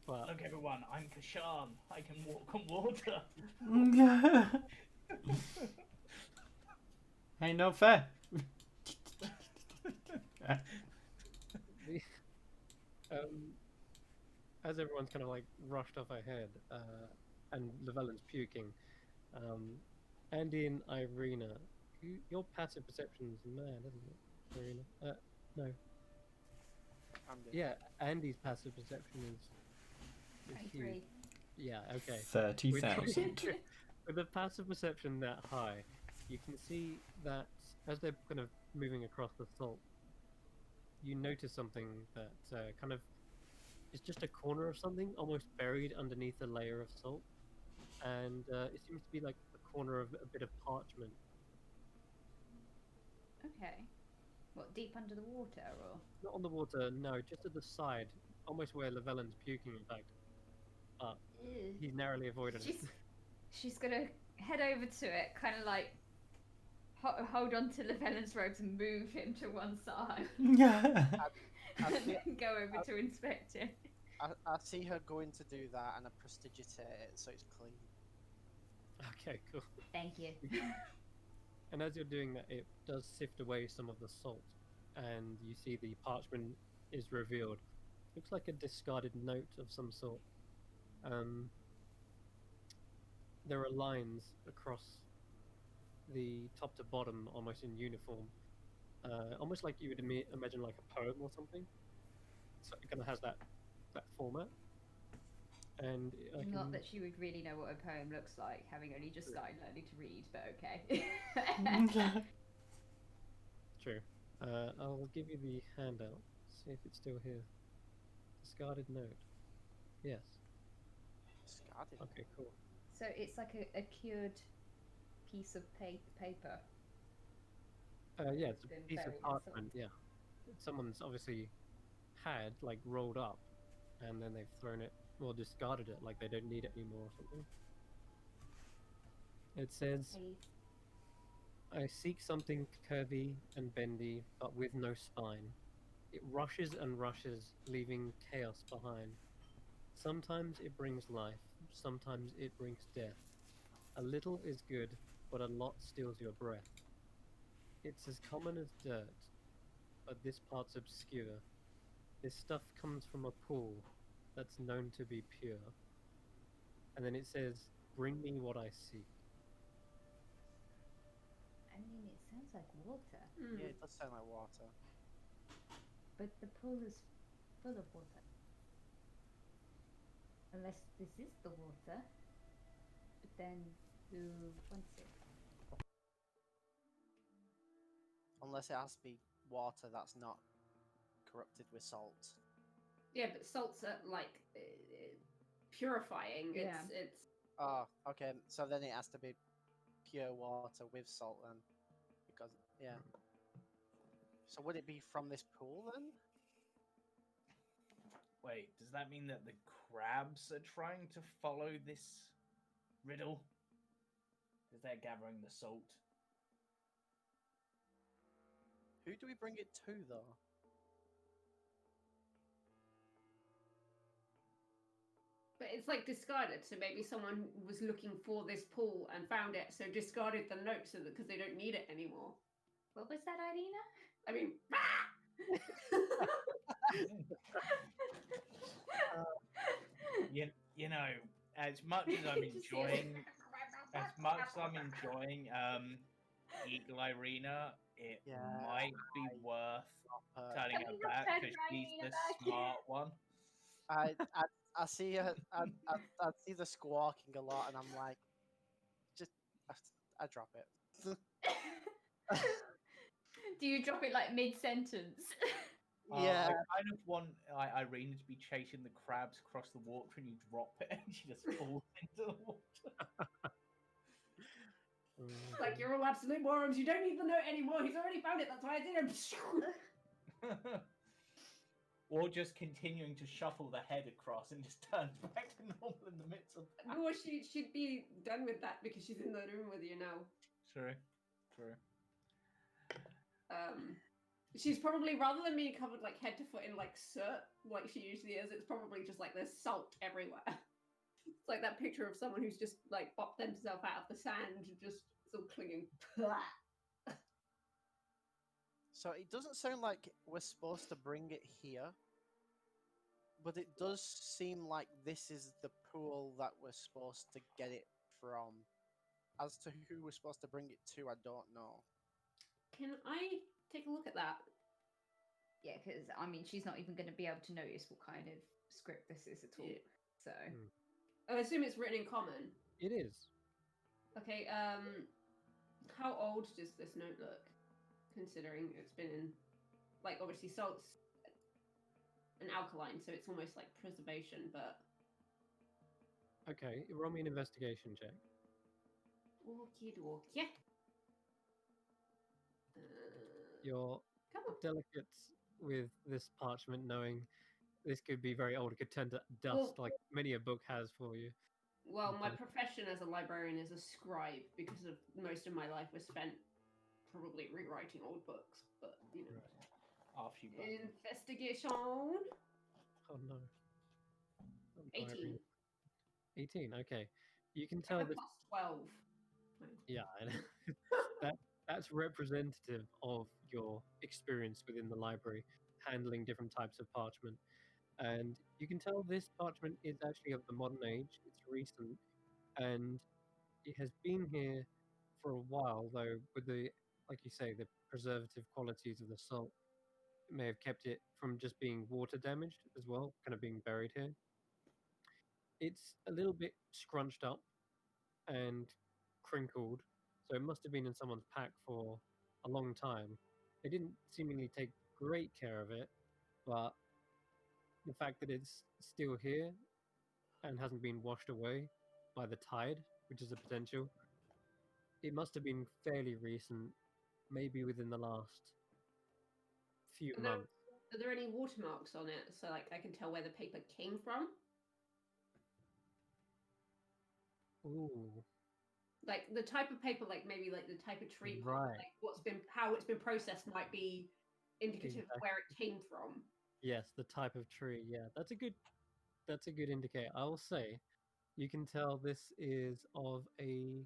But Look, everyone, I'm Kashan. I can walk on water. Ain't no fair. the, as everyone's kind of like rushed off ahead, and Llewellyn's puking, Andy and Irina, your passive perception is mad, isn't it, Irina? No. Andy. Yeah, Andy's passive perception is huge. 23. Yeah, okay. 30,000. With a passive perception that high, you can see that as they're kind of moving across the salt, you notice something that kind of is just a corner of something almost buried underneath a layer of salt, and it seems to be like a corner of a bit of parchment. Okay. What, deep under the water, or? Not on the water, no, just at the side, almost where Llewellyn's puking, in fact. But Ew. he's narrowly avoided it. She's gonna head over to it, kind of like hold on to Llewellyn's robes and move him to one side. And then go over to inspect it. I see her going to do that and I prestigitate it so it's clean. Okay, cool. Thank you. And as you're doing that, it does sift away some of the salt, and you see the parchment is revealed. Looks like a discarded note of some sort. There are lines across the top to bottom, almost in uniform, almost like you would imagine like a poem or something. So it kind of has that format. And Not that she would really know what a poem looks like, having only just started learning to read, but okay. True. I'll give you the handout. See if it's still here. Discarded note. Yes. Discarded. Okay, cool. So it's like a cured piece of paper. Yeah, it's a Been piece buried of in salt. parchment. Yeah, someone's obviously had like rolled up, and then they've thrown it or discarded it, like they don't need it anymore or something. It says, Hey, "I seek something curvy and bendy, but with no spine. It rushes and rushes, leaving chaos behind. Sometimes it brings life, sometimes it brings death. A little is good, but a lot steals your breath. It's as common as dirt, but this part's obscure. This stuff comes from a pool that's known to be pure." And then it says, "Bring me what I seek." I mean, it sounds like water, Yeah, it does sound like water. but the pool is full of water. Unless this is the water, but then who wants it? Unless it has to be water that's not corrupted with salt. Yeah, but salt's like purifying. Yeah. It's Oh, okay. So then it has to be pure water with salt then. Because, yeah. So would it be from this pool then? Wait, does that mean that the crabs are trying to follow this riddle? Because they're gathering the salt. Who do we bring it to though? But it's like discarded, so maybe someone was looking for this pool and found it, so discarded the note so that because they don't need it anymore. What was that, Irina? I mean, You know, as much as I'm enjoying, Eagle Irina, it Yeah, might be worth turning Can her we back not turn because she's Irina the back? smart one. I see her. I see the squawking a lot, and I'm like, just I drop it. Do you drop it like mid-sentence? Yeah, I kind of want Irina to be chasing the crabs across the water, and you drop it, and she just falls into the water. like you're all absolute morons. You don't need the note anymore. He's already found it. That's why I did it. or just continuing to shuffle the head across and just turns back to normal in the midst of that. No, she'd be done with that because she's in the room with you now. True. She's probably, rather than being covered like head to foot in like soot, like she usually is, it's probably just like there's salt everywhere. It's like that picture of someone who's just like bopped themselves out of the sand, just still clinging. So it doesn't sound like we're supposed to bring it here, but it does seem like this is the pool that we're supposed to get it from. As to who we're supposed to bring it to, I don't know. Can I take a look at that? Yeah, because I mean, she's not even going to be able to notice what kind of script this is at all. Yeah. So I assume it's written in common. It is. Okay, how old does this note look? Considering it's been in, like, obviously salt's an alkaline, so it's almost like preservation, but... Okay, roll me an investigation check. Okie dokie. You're Come on. delicate with this parchment, knowing this could be very old. It could turn to dust, Well- like many a book has for you. Well, my Okay. profession as a librarian is a scribe, because of most of my life was spent probably rewriting old books, but, you know. After you burn them. Investigation! Oh no. 18. 18. Okay, you can I tell have this. plus 12. Yeah, I know. That's representative of your experience within the library, handling different types of parchment. And you can tell this parchment is actually of the modern age. It's recent, and it has been here for a while, though with the, like you say, the preservative qualities of the salt, it may have kept it from just being water damaged as well, kind of being buried here. It's a little bit scrunched up and crinkled, so it must have been in someone's pack for a long time. They didn't seemingly take great care of it, but the fact that it's still here and hasn't been washed away by the tide, which is a potential, it must have been fairly recent, maybe within the last few And there- months. Are there any watermarks on it, so like I can tell where the paper came from? Ooh, Like the type of paper, like maybe like the type of tree, Right. like how it's been processed might be indicative of Exactly. where it came from. yes, the type of tree. Yeah, that's a good indicator. I will say, you can tell this is of a.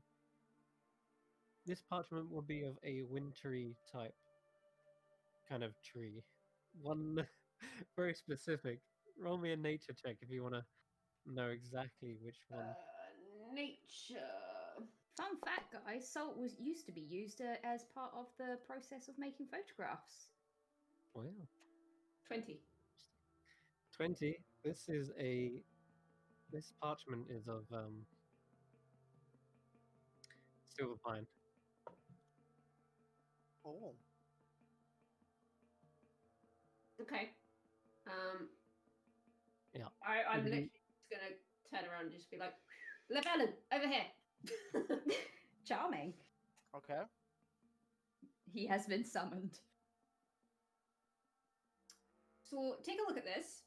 This parchment will be of a wintry type kind of tree. One very specific. Roll me a nature check if you want to know exactly which one. Nature. fun fact, guys, salt used to be used as part of the process of making photographs. Oh yeah, 20. 20. This parchment is of silver pine. Oh. Okay. Yeah. I'm Mhm. literally just gonna turn around and just be like, Llewellyn, over here. Charming. Okay. He has been summoned. So take a look at this.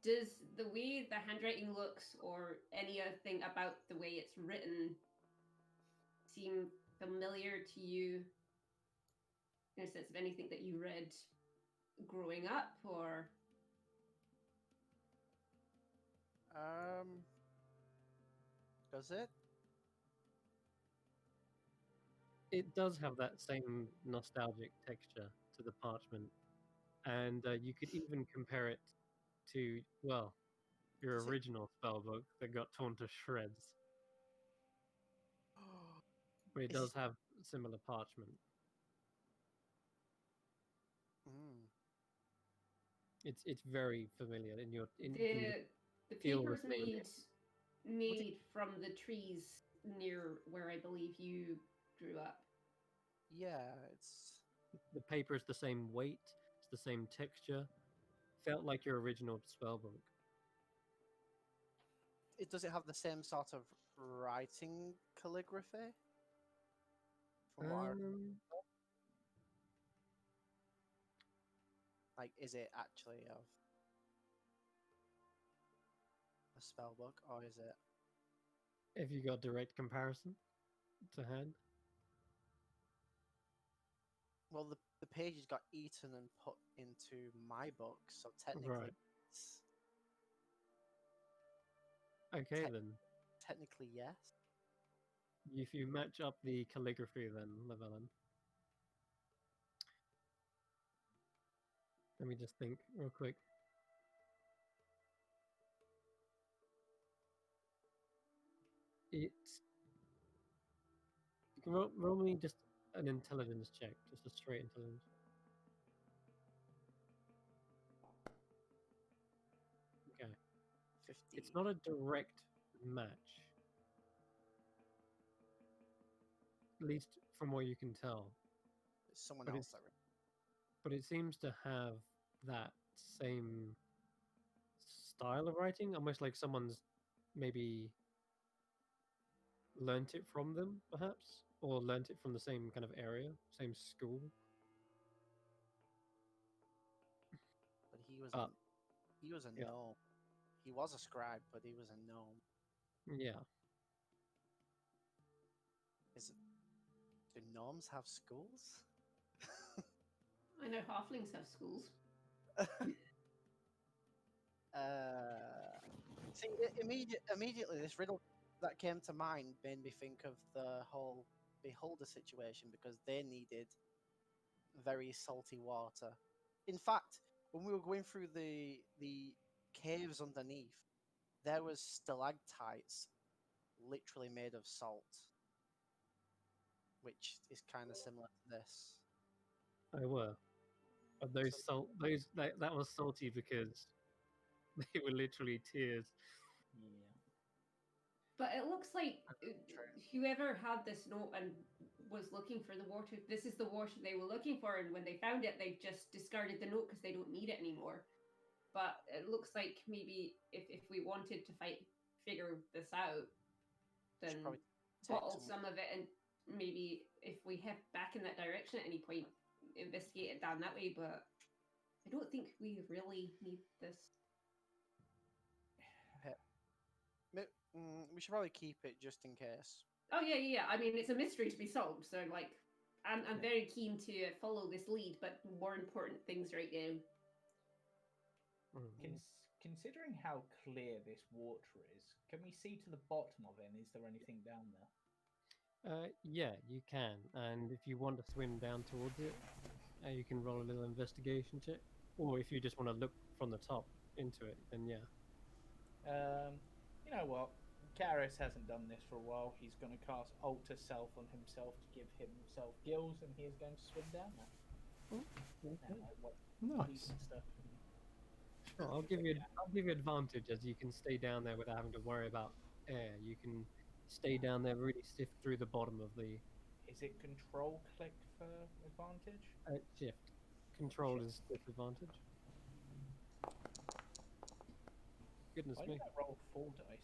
Does the way the handwriting looks or anything about the way it's written seem familiar to you in a sense of anything that you read growing up, or Does it? It does have that same nostalgic texture to the parchment, and you could even compare it to, well, your Does it- original spellbook that got torn to shreds. But it Is does it- have similar parchment. Mm. It's very familiar in your in the feel the papers same. made from the trees near where I believe you grew up. Yeah, it's the paper is the same weight, it's the same texture. Felt like your original spellbook. does it have the same sort of writing calligraphy? From what I Um, Like, is it actually of a spell book, or is it? Have you got direct comparison to hand? Well, the pages got eaten and put into my book, so technically, Right. it's- Okay, Te- then. technically yes. If you match up the calligraphy, then, Llewellyn. Let me just think real quick. It's... You can roll me just an intelligence check, just a straight intelligence. Okay. 50. It's not a direct match. At least from what you can tell. It's someone but else it's- that wrote. But it seems to have that same style of writing, almost like someone's maybe learnt it from them, perhaps, or learnt it from the same kind of area, same school. But he was Ah, a yeah. gnome. He was a scribe, but he was a gnome. Yeah. Do gnomes have schools? I know halflings have schools. See, immediately this riddle that came to mind made me think of the whole beholder situation, because they needed very salty water. In fact, when we were going through the caves underneath, there was stalactites literally made of salt, which is kind of similar to this. I were. But those that was salty because they were literally tears. Yeah. But it looks like True. whoever had this note and was looking for the water, this is the water they were looking for, and when they found it, they just discarded the note because they don't need it anymore. But it looks like maybe if we wanted to figure this out, then probably take bottle some- some of it, and maybe if we head back in that direction at any point, investigate it down that way. But I don't think we really need this. We should probably keep it just in case. Oh yeah. I mean, it's a mystery to be solved, so like, I'm very keen to follow this lead, but more important things right now. Considering how clear this water is, can we see to the bottom of it? And is there anything down there? Yeah, you can. And if you want to swim down towards it, you can roll a little investigation check. Or if you just want to look from the top into it, then yeah. You know what? Garrus hasn't done this for a while. He's going to cast Alter Self on himself to give himself gills, and he is going to swim down there. Nice. Sure, I'll give you advantage, as you can stay down there without having to worry about air. You can stay down there really stiff through the bottom of the Is it Control click for advantage? shift. Control is disadvantage. Goodness Why me. did I roll 4 dice?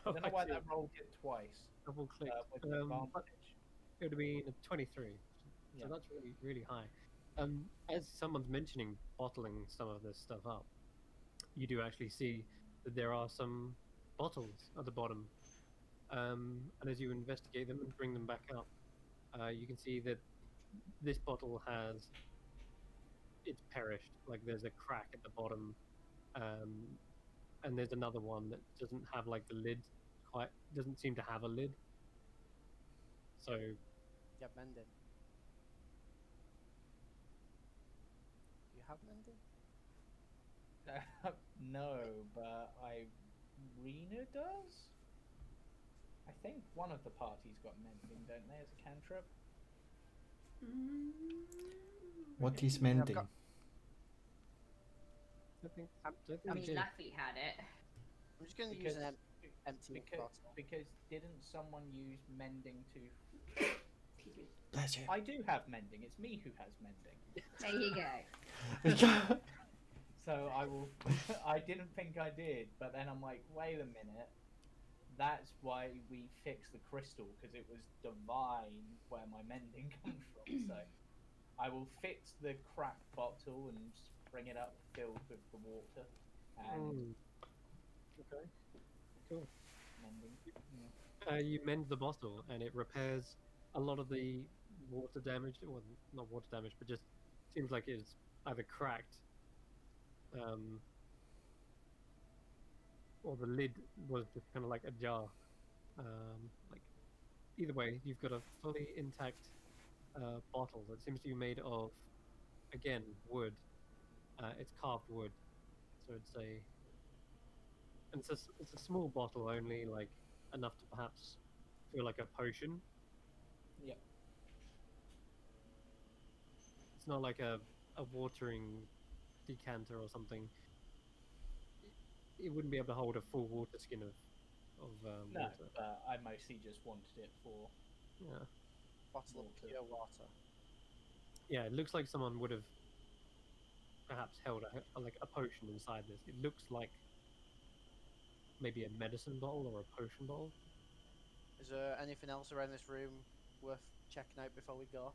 I don't know why that rolled it twice. Double click. With advantage. It would have been a 23. Yeah. So that's really, really high. As someone's mentioning bottling some of this stuff up, you do actually see that there are some bottles at the bottom. And as you investigate them and bring them back up, you can see that this bottle it's perished. Like, there's a crack at the bottom, and there's another one that doesn't have like the lid doesn't seem to have a lid. So You have mending. You have mending? No, but Rena does? I think one of the parties got mending, don't they, as a cantrip? What is mending? I think I mean, did. Laffy had it. I'm just going to use an empty bottle. Because didn't someone use mending to... Excuse me. Bless you. I do have mending, it's me who has mending. There you go. So I will... I didn't think I did, but then I'm like, wait a minute. That's why we fixed the crystal, because it was divine where my mending comes from. So I will fix the cracked bottle and bring it up filled with the water and Okay, cool. mending. You mend the bottle, and it repairs a lot of the water damage. Well, not water damage, but just seems like it's either cracked, or the lid was just kind of like ajar. Like either way, you've got a fully intact bottle that seems to be made of, again, wood. It's carved wood, so and it's a small bottle, only like enough to perhaps feel like a potion. Yep. It's not like a watering decanter or something. It wouldn't be able to hold a full water skin of No, water. but I mostly just wanted it for Yeah, Bottle of water. pure water. yeah. It looks like someone would have perhaps held like a potion inside this. It looks like maybe a medicine bottle or a potion bottle. Is there anything else around this room worth checking out before we go?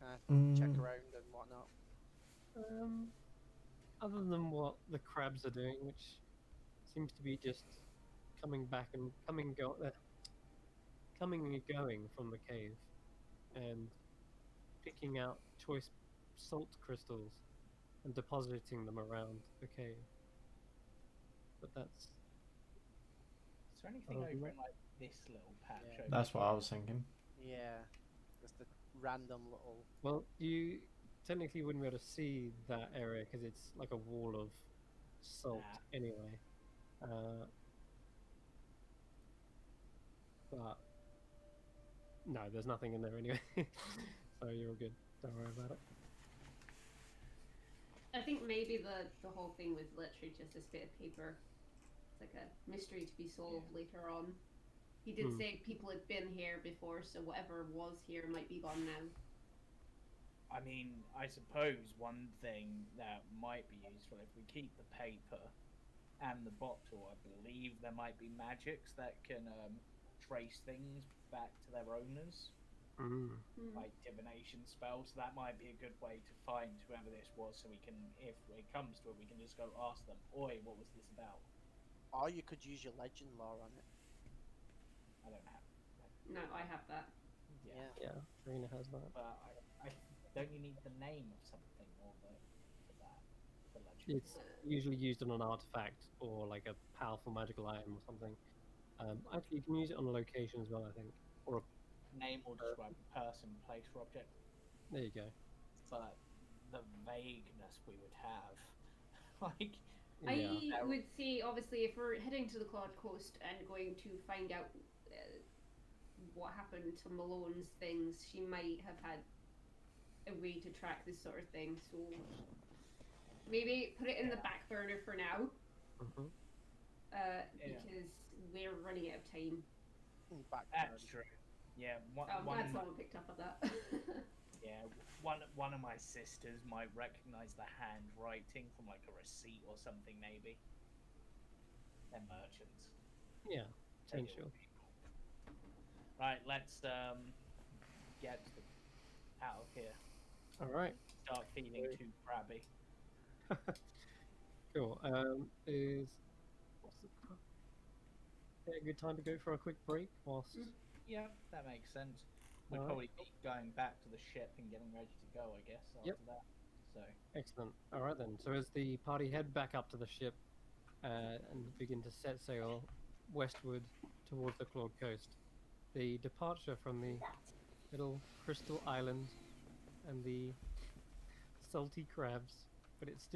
Can I check around and whatnot? Other than what the crabs are doing, which seems to be just coming back and coming and going from the cave, and picking out choice salt crystals and depositing them around the cave. But that's Is there anything Oh, over yeah. in like this little patch? Yeah. Over That's what I here? was thinking. Yeah, just a random little. well, you technically wouldn't be able to see that area because it's like a wall of salt Ah. anyway. But no, there's nothing in there anyway. So you're all good. Don't worry about it. I think maybe the whole thing was literally just this bit of paper. It's like a mystery to be solved later on. He did say people had been here before, so whatever was here might be gone now. I mean, I suppose one thing that might be useful if we keep the paper and the bottle, I believe there might be magics that can trace things back to their owners, like divination spells. So that might be a good way to find whoever this was, so we can, if it comes to it, we can just go ask them, "Oi, what was this about?" Or you could use your legend lore on it. I don't have. No, I have that. Yeah. Yeah, Trina has that. But I don't you need the name of something or for that? The legend. It's usually used on an artifact or like a powerful magical item or something. Actually, you can use it on a location as well, I think. Or Name or describe a person, place, or object. there you go. But the vagueness we would have, like, Yeah. I would say, obviously, if we're heading to the Cloud Coast and going to find out what happened to Malone's things, she might have had a way to track this sort of thing. So maybe put it in the back burner for now, because we're running out of time. That's true. Yeah, Glad someone picked up on that. yeah, one of my sisters might recognize the handwriting from like a receipt or something, maybe. They're merchants. Yeah, They're potential. little people. Right, let's get out of here. All right. Start feeling too crabby. Cool. A good time to go for a quick break whilst. Yeah, that makes sense. We'd Alright. probably be going back to the ship and getting ready to go, I guess, after that. So Excellent. All right then. So as the party head back up to the ship and begin to set sail westward towards the Claude Coast, the departure from the little crystal island and the salty crabs, but it's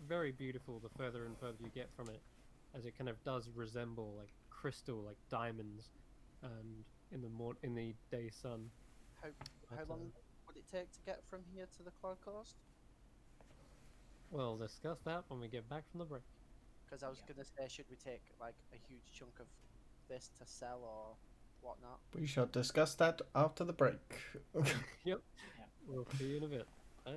very beautiful the further and further you get from it, as it kind of does resemble like crystal, like diamonds, and in the day sun. How long would it take to get from here to the Cloud Coast? We'll discuss that when we get back from the break. Because I was gonna say, should we take like a huge chunk of this to sell or whatnot? We shall discuss that after the break. Yep. We'll see you in a bit. Bye.